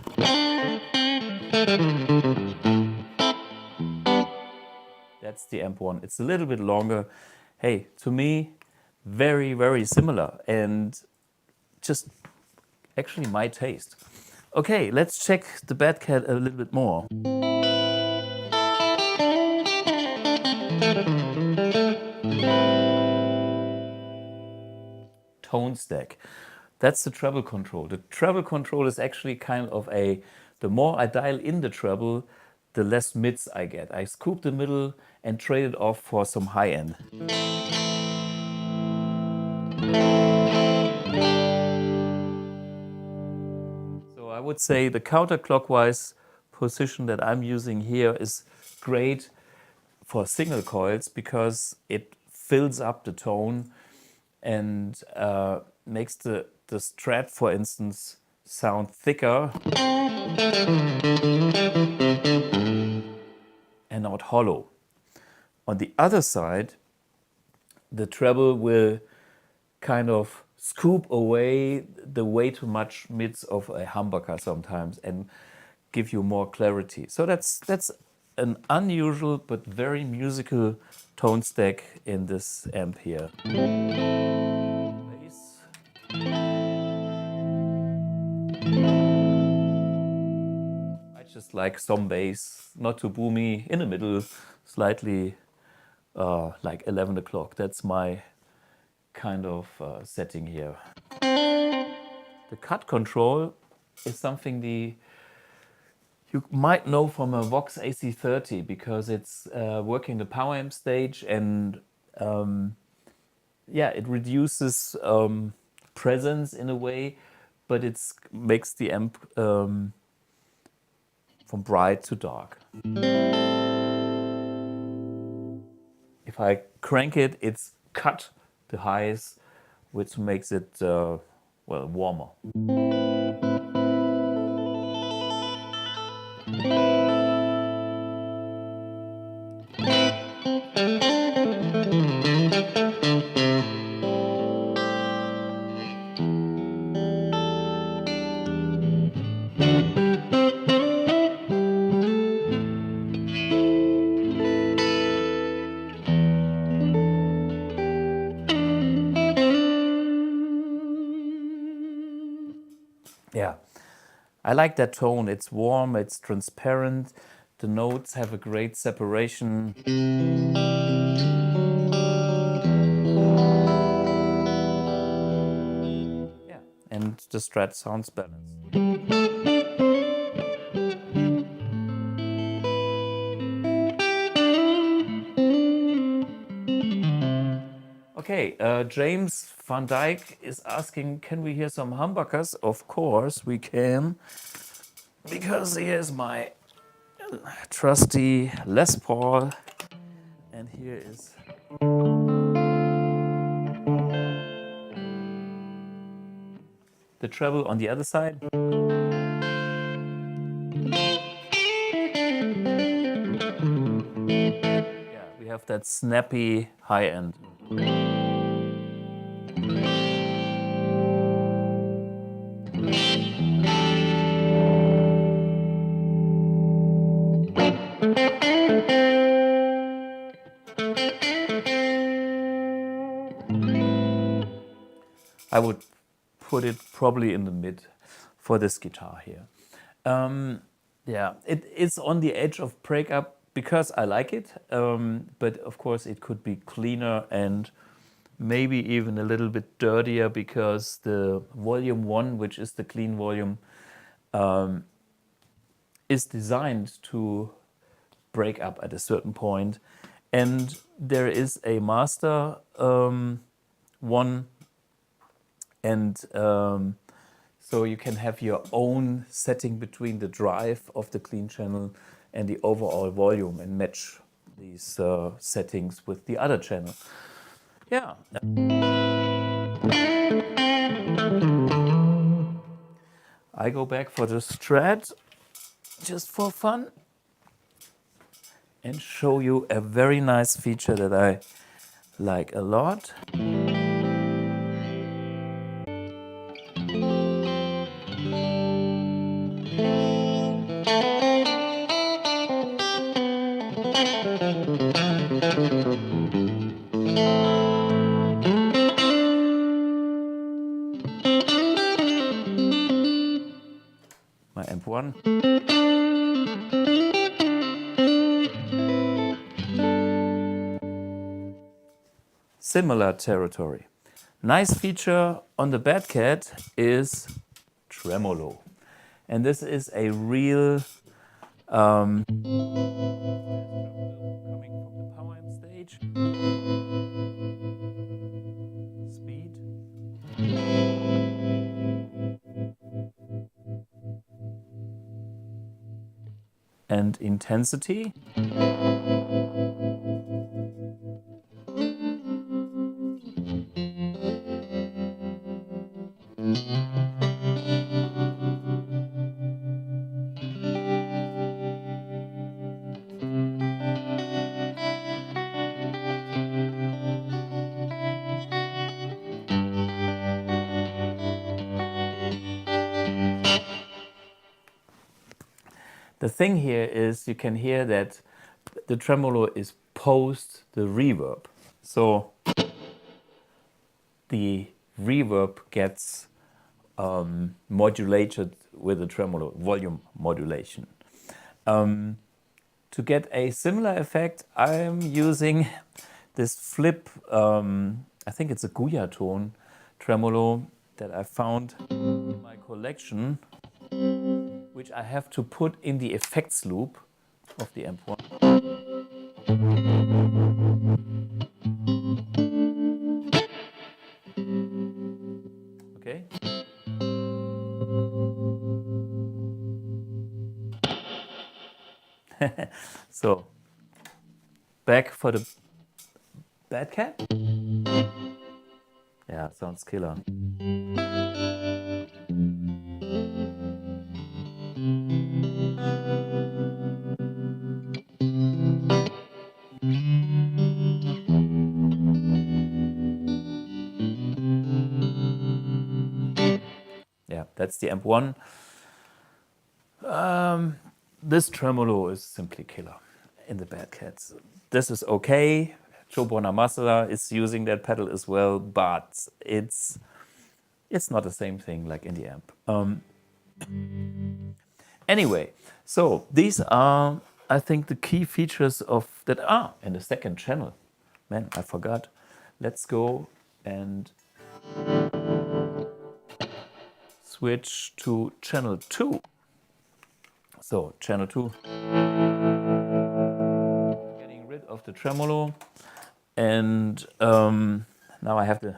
that's the amp one. It's a little bit longer. Hey, to me, very, very similar, and just actually my taste. Okay, let's check the bad cat a little bit more. Tone stack. That's the treble control. The treble control is actually kind of the more I dial in the treble, the less mids I get. I scoop the middle and trade it off for some high end. So I would say the counterclockwise position that I'm using here is great for single coils because it fills up the tone and makes the strat, for instance, sound thicker and not hollow. On the other side, the treble will kind of scoop away the way too much mids of a humbucker sometimes and give you more clarity. So that's an unusual but very musical tone stack in this amp here. Bass. I just like some bass, not too boomy, in the middle, slightly like 11 o'clock. That's my kind of setting here. The cut control is something you might know from a Vox AC30 because it's working the power amp stage and yeah, it reduces presence in a way, but it makes the amp from bright to dark. If I crank it, it's cut the highs, which makes it well, warmer. Yeah, I like that tone. It's warm, it's transparent. The notes have a great separation. Yeah, and the Strat sounds balanced. Okay, James Van Dyke is asking, can we hear some humbuckers? Of course we can, because here's my trusty Les Paul, and here is the treble on the other side. Yeah, we have that snappy high end. I would put it probably in the mid for this guitar here. Yeah, it's on the edge of breakup because I like it, but of course it could be cleaner and maybe even a little bit dirtier because the volume 1, which is the clean volume, is designed to break up at a certain point. And there is a master one, and so you can have your own setting between the drive of the clean channel and the overall volume and match these settings with the other channel. Yeah. I go back for the Strat just for fun and show you a very nice feature that I like a lot. My amp 1. Similar territory. Nice feature on the Bad Cat is Tremolo. And this is a real coming from the power amp stage. Speed. And intensity. The thing here is you can hear that the tremolo is post the reverb. So the reverb gets modulated with the tremolo, volume modulation. To get a similar effect, I'm using this flip, I think it's a Guitarists tremolo that I found in my collection, which I have to put in the effects loop of the amp 1. Okay. So, back for the Bad Cat. Yeah, sounds killer. Yeah, that's the amp 1. This tremolo is simply killer in the Bad Cats. This is okay. Joe Bonamassa is using that pedal as well, but it's not the same thing like in the amp. Anyway, so these are, I think, the key features of that. And the second channel. Man, I forgot. Let's go and switch to channel 2. So, channel 2. Getting rid of the tremolo. And now I have the...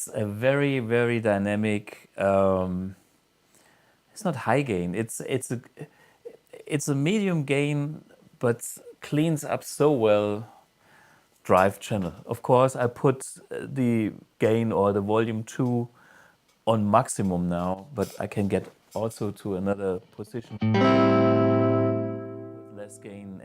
it's a very, very dynamic. It's not high gain. It's a medium gain, but cleans up so well drive channel. Of course, I put the gain or the volume 2 on maximum now, but I can get also to another position with less gain.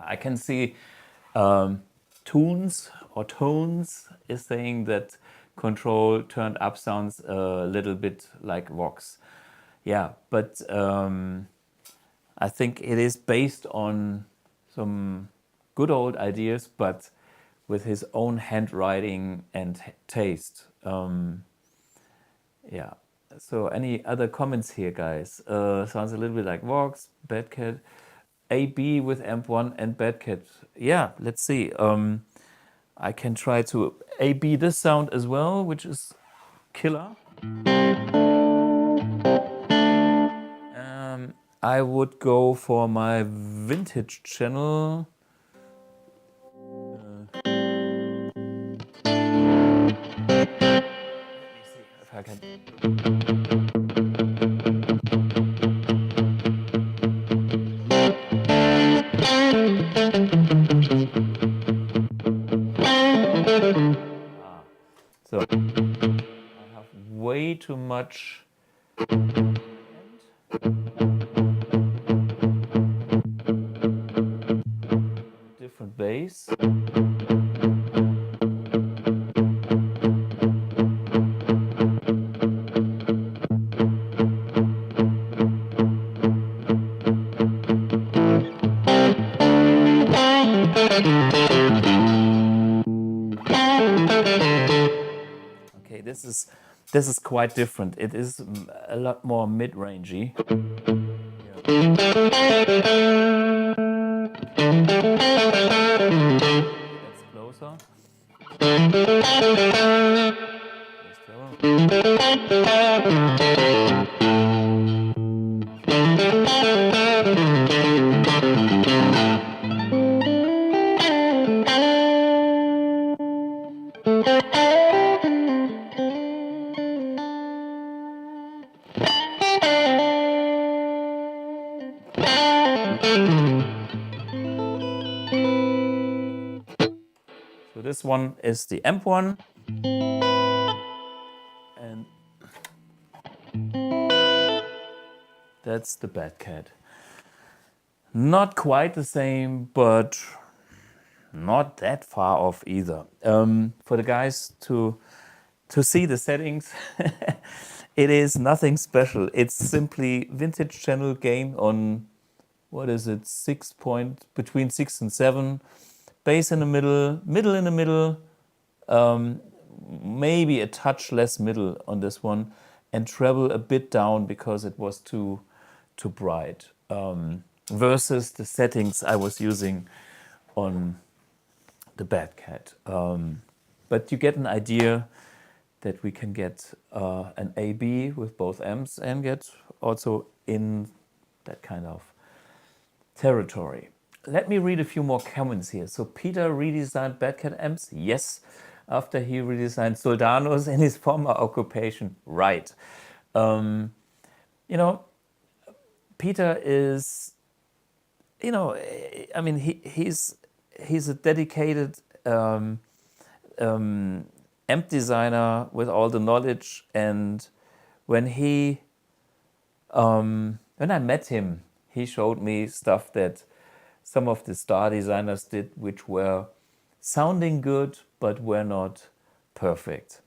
I can see tunes or tones is saying that control turned up sounds a little bit like Vox. Yeah, but I think it is based on some good old ideas, but with his own handwriting and taste. Yeah. So any other comments here, guys? Sounds a little bit like Vox, Bad Cat. AB with amp 1 and Bad Cat. Yeah, let's see. I can try to AB this sound as well, which is killer. I would go for my vintage channel. Let me see if I can. So I have way too much different bass. Okay, this is quite different. It is a lot more mid-rangey. That's closer. So this one is the amp one, and that's the Bad Cat. Not quite the same, but not that far off either. For the guys to see the settings, it is nothing special. It's simply vintage channel gain on, what is it, between 6 and 7, bass in the middle, middle in the middle, maybe a touch less middle on this one, and treble a bit down because it was too bright, versus the settings I was using on the Bad Cat. But you get an idea that we can get an AB with both amps and get also in that kind of territory. Let me read a few more comments here. So Peter redesigned Bad Cat amps? Yes, after he redesigned Soldanos in his former occupation. Right. You know, Peter is, you know, I mean, he's a dedicated amp designer with all the knowledge. And when I met him, he showed me stuff that some of the star designers did, which were sounding good, but were not perfect.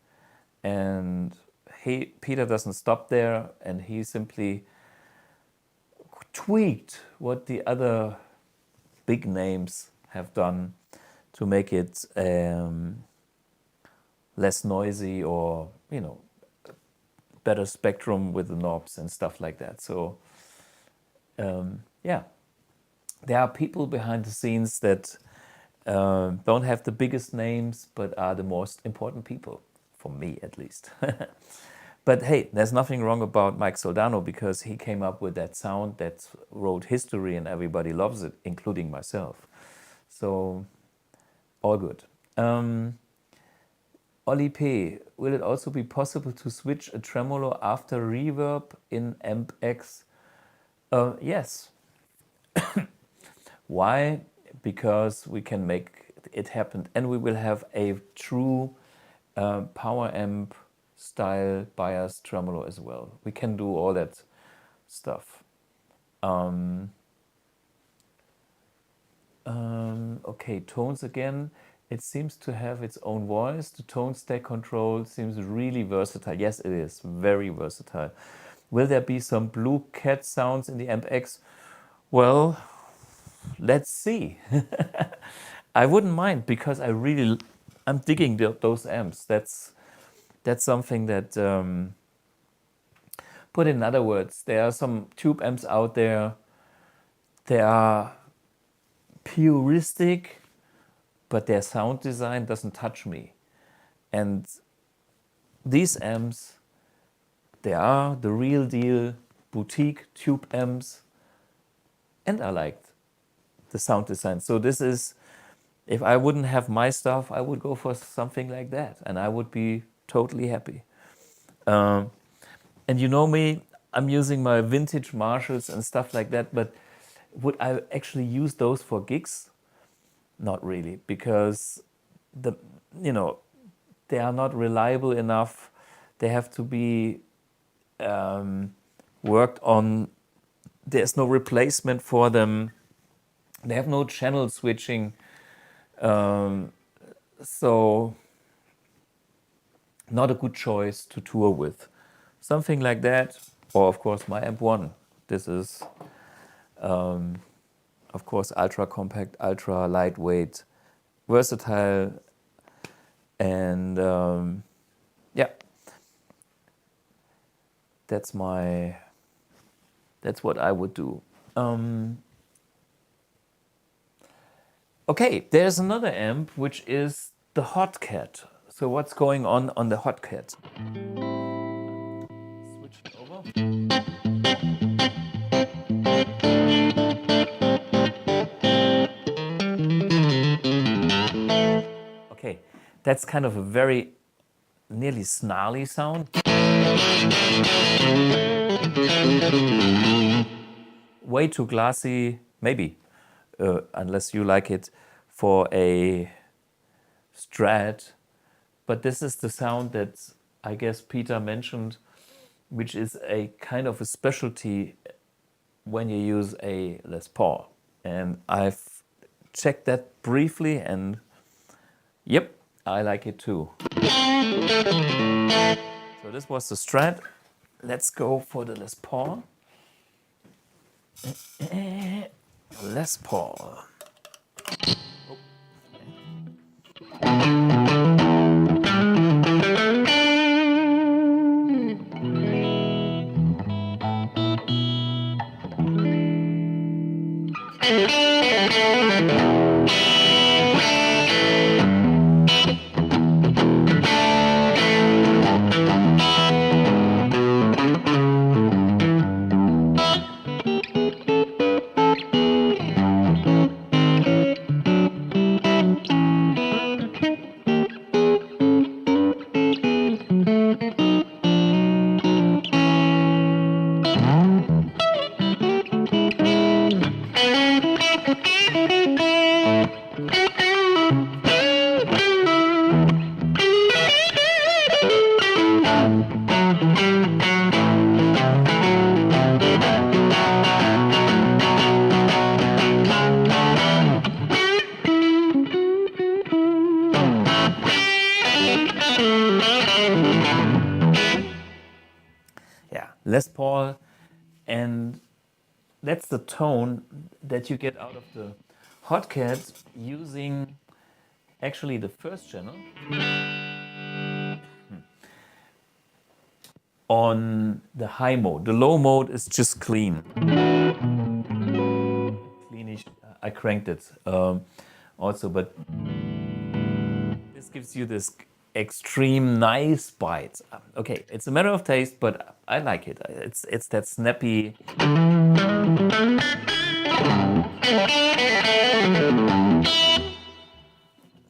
And Peter doesn't stop there, and he simply tweaked what the other big names have done to make it less noisy, or, you know, better spectrum with the knobs and stuff like that. So yeah, there are people behind the scenes that don't have the biggest names, but are the most important people, for me at least. But hey, there's nothing wrong about Mike Soldano, because he came up with that sound that wrote history and everybody loves it, including myself. So, all good. Oli P, will it also be possible to switch a tremolo after reverb in Amp X? Yes. Why? Because we can make it happen, and we will have a true power amp style bias tremolo as well. We can do all that stuff. Okay, tones again. It seems to have its own voice. The tone stack control seems really versatile. Yes, it is very versatile. Will there be some Blue Cat sounds in the Amp X? Well, let's see. I wouldn't mind, because I'm digging those amps. That's something that, put in other words, there are some tube amps out there. They are puristic, but their sound design doesn't touch me. And these amps, they are the real deal boutique tube amps, and I liked the sound design. So this is, if I wouldn't have my stuff, I would go for something like that, and I would be totally happy. And you know me, I'm using my vintage Marshalls and stuff like that, but would I actually use those for gigs? Not really, because they are not reliable enough. They have to be worked on. There's no replacement for them. They have no channel switching. So not a good choice to tour with. Something like that, or of course my Amp 1. This is, of course, ultra compact, ultra lightweight, versatile, and yeah, that's what I would do. Okay, there's another amp, which is the Hot Cat. So what's going on the Hot Cat? Switch it over. Okay, that's kind of a very nearly snarly sound. Way too glassy, maybe, unless you like it for a Strat. But this is the sound that I guess Peter mentioned, which is a kind of a specialty when you use a Les Paul. And I've checked that briefly, and yep, I like it too. So this was the Strat. Let's go for the Les Paul. Les Paul. Les Paul, and that's the tone that you get out of the Hot Cat using actually the first channel on the high mode. The low mode is just clean. Cleanish. I cranked it also, but this gives you this extreme nice bite. Okay, it's a matter of taste, but I like it. It's that snappy.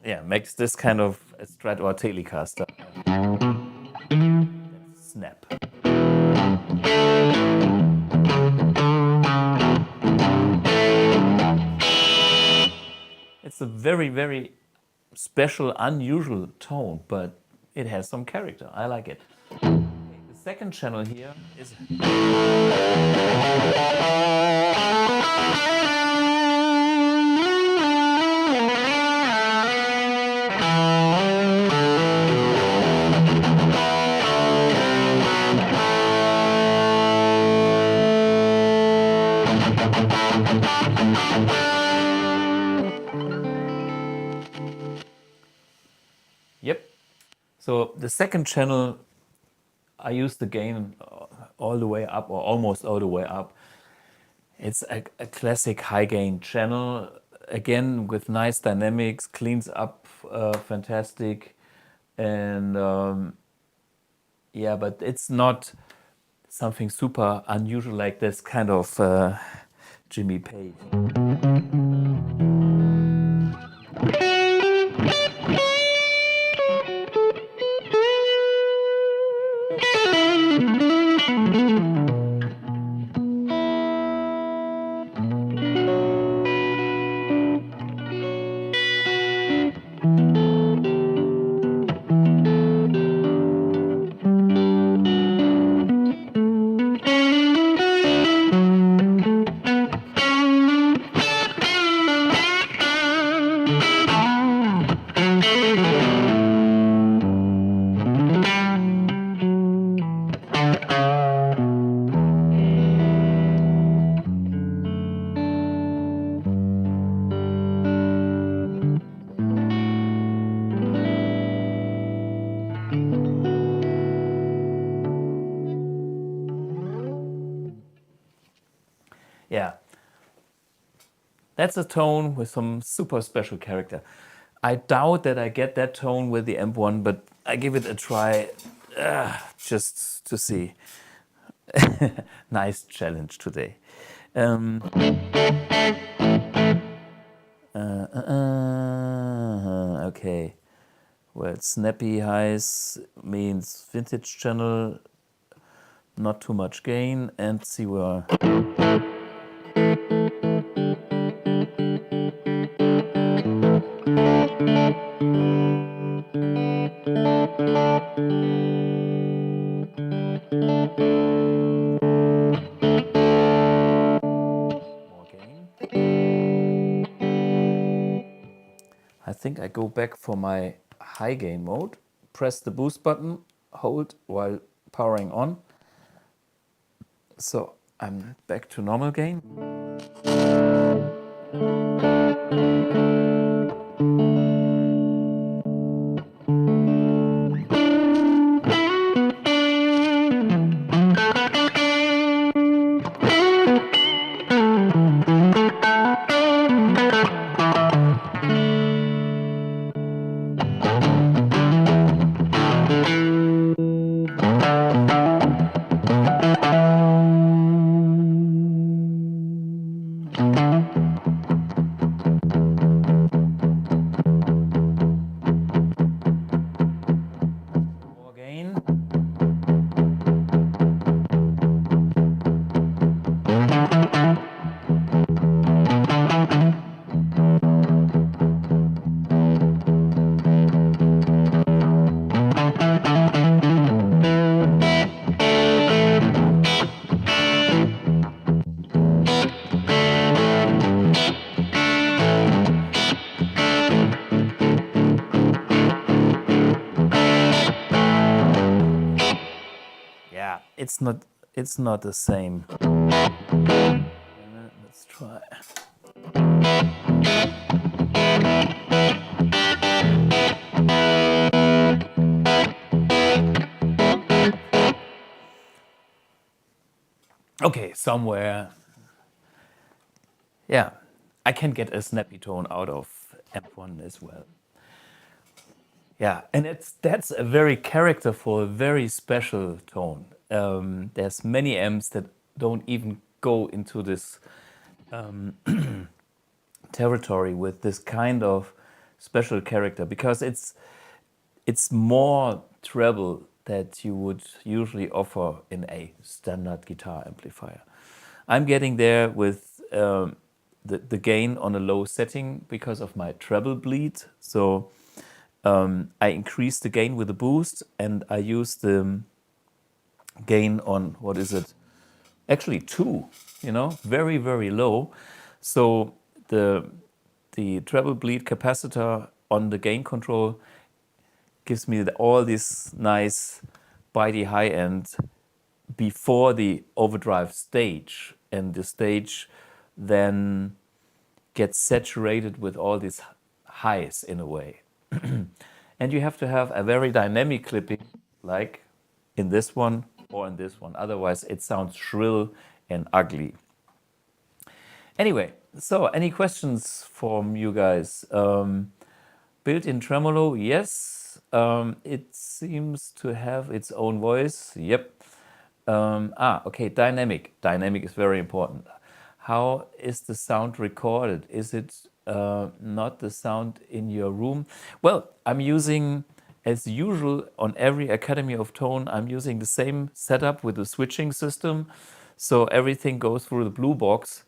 Yeah, makes this kind of a Strat or a Telecaster. Snap. It's a very, very special, unusual tone, but it has some character. I like it. Okay, the second channel here is. Yep. So the second channel, I use the gain all the way up, or almost all the way up. It's a classic high gain channel, again with nice dynamics, cleans up fantastic, and yeah, but it's not something super unusual like this kind of Jimmy Page. Yeah, that's a tone with some super special character. I doubt that I get that tone with the Amp 1, but I give it a try just to see. Nice challenge today. Okay, well, snappy highs means vintage channel, not too much gain, and see where. I think I go back for my high gain mode, press the boost button, hold while powering on. So I'm back to normal gain. It's not the same. Let's try. Okay, somewhere. Yeah, I can get a snappy tone out of amp1 as well. Yeah, and that's a very characterful, very special tone. There's many amps that don't even go into this territory with this kind of special character, because it's more treble that you would usually offer in a standard guitar amplifier. I'm getting there with the gain on a low setting because of my treble bleed. So I increase the gain with the boost, and I use the gain on, what is it? Actually 2, very, very low. So the treble bleed capacitor on the gain control gives me all this nice bitey high end before the overdrive stage, and the stage then gets saturated with all these highs in a way. And you have to have a very dynamic clipping, like in this one or in this one. Otherwise, it sounds shrill and ugly. Anyway, so any questions from you guys? Built-in tremolo, yes. It seems to have its own voice. Yep. Okay, dynamic. Dynamic is very important. How is the sound recorded? Is it not the sound in your room? Well, I'm using, as usual, on every Academy of Tone, I'm using the same setup with the switching system. So everything goes through the blue box.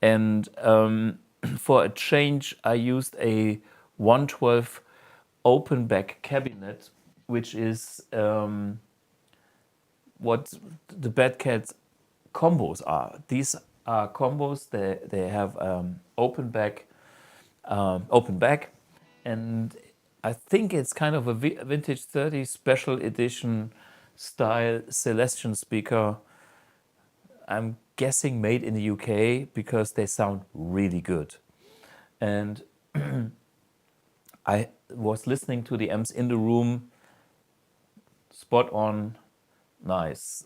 And for a change, I used a 112 open back cabinet, which is what the Bad Cat combos are. These are combos. They have open back, and I think it's kind of a vintage 30 special edition style Celestion speaker. I'm guessing made in the UK because they sound really good. And I was listening to the amps in the room, spot on, nice.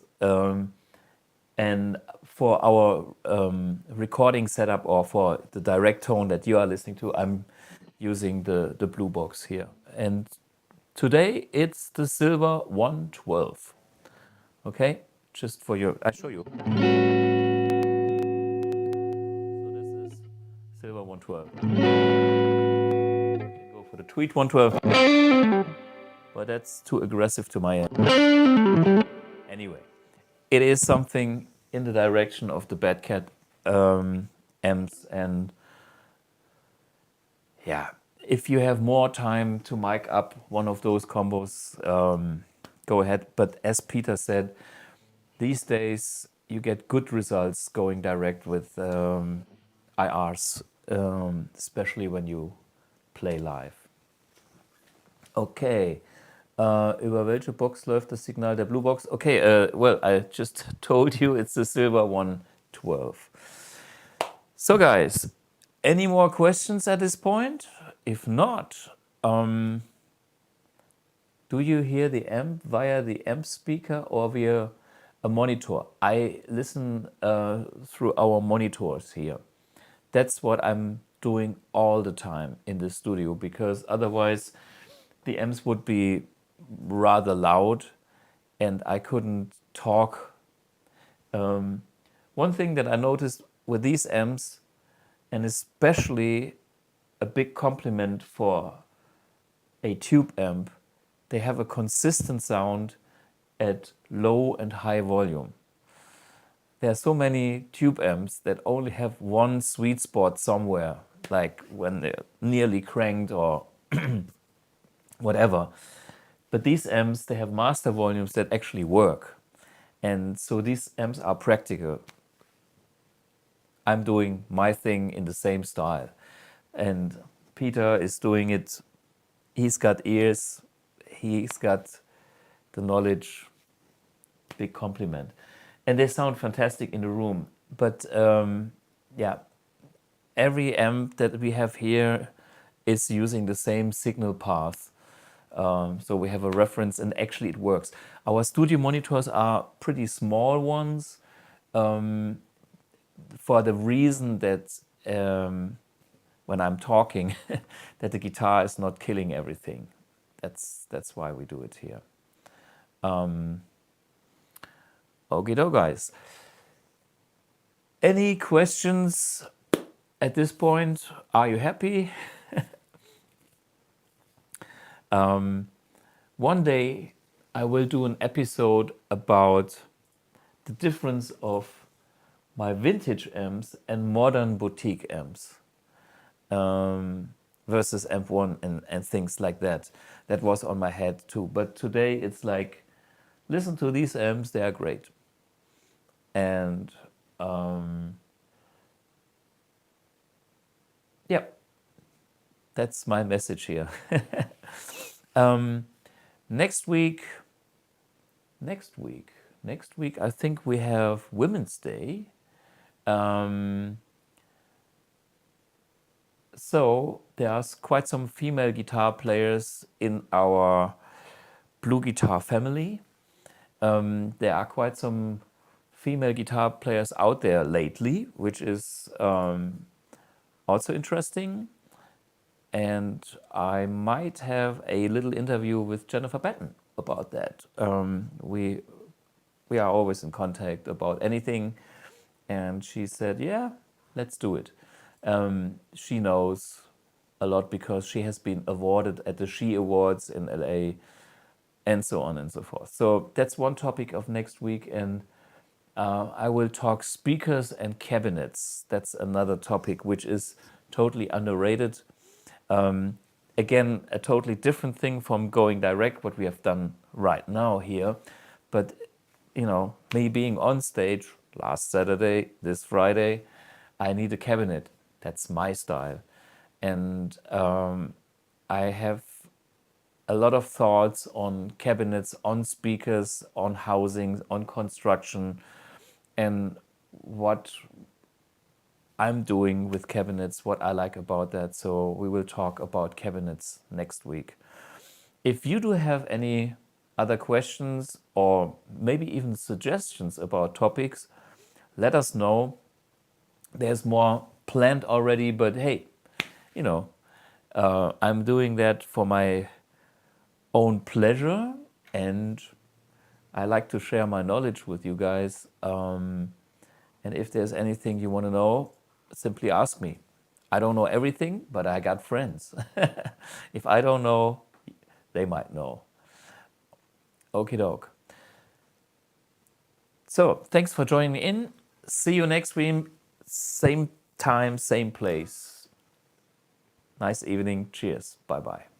And for our recording setup, or for the direct tone that you are listening to, I'm using the blue box here. And today it's the Silver 112. Okay, just for your, I show you. So this is Silver 112. You can go for the Tweed 112, but that's too aggressive to my end. Anyway, it is something in the direction of the Bad Cat amps, and yeah, if you have more time to mic up one of those combos, go ahead. But as Peter said, these days you get good results going direct with IRs, especially when you play live. Okay. Über welche Box läuft das Signal der Blue Box? Okay, well, I just told you it's the Silver 112. So guys, any more questions at this point? If not, do you hear the amp via the amp speaker or via a monitor? I listen through our monitors here. That's what I'm doing all the time in the studio, because otherwise the amps would be rather loud and I couldn't talk. One thing that I noticed with these amps, and especially a big compliment for a tube amp, they have a consistent sound at low and high volume. There are so many tube amps that only have one sweet spot somewhere, like when they're nearly cranked or whatever. But these amps, they have master volumes that actually work. And so these amps are practical. I'm doing my thing in the same style. And Peter is doing it. He's got ears. He's got the knowledge. Big compliment. And they sound fantastic in the room. But yeah, every amp that we have here is using the same signal path. So we have a reference, and actually it works. Our studio monitors are pretty small ones, for the reason that when I'm talking, that the guitar is not killing everything. That's why we do it here. Okay, guys. Any questions at this point? Are you happy? One day I will do an episode about the difference of my vintage amps and modern boutique amps versus amp one and things like that. That was on my head too. But today it's like, listen to these amps, they are great. And yeah, that's my message here. Next week, I think we have Women's Day. So there's quite some female guitar players in our BluGuitar family. There are quite some female guitar players out there lately, which is also interesting. And I might have a little interview with Jennifer Batten about that. We are always in contact about anything. And she said, yeah, let's do it. She knows a lot because she has been awarded at the She Awards in LA and so on and so forth. So that's one topic of next week. And I will talk speakers and cabinets. That's another topic which is totally underrated. Again, a totally different thing from going direct, what we have done right now here. But, you know, me being on stage last Saturday, this Friday, I need a cabinet. That's my style. And I have a lot of thoughts on cabinets, on speakers, on housing, on construction, and what I'm doing with cabinets, what I like about that. So we will talk about cabinets next week. If you do have any other questions or maybe even suggestions about topics, let us know. There's more planned already, but hey, you know, I'm doing that for my own pleasure, and I like to share my knowledge with you guys. And if there's anything you want to know, simply ask me. I don't know everything, but I got friends. If I don't know, they might know. Okie doke. So thanks for joining in. See you next week. Same time, same place. Nice evening. Cheers. Bye-bye.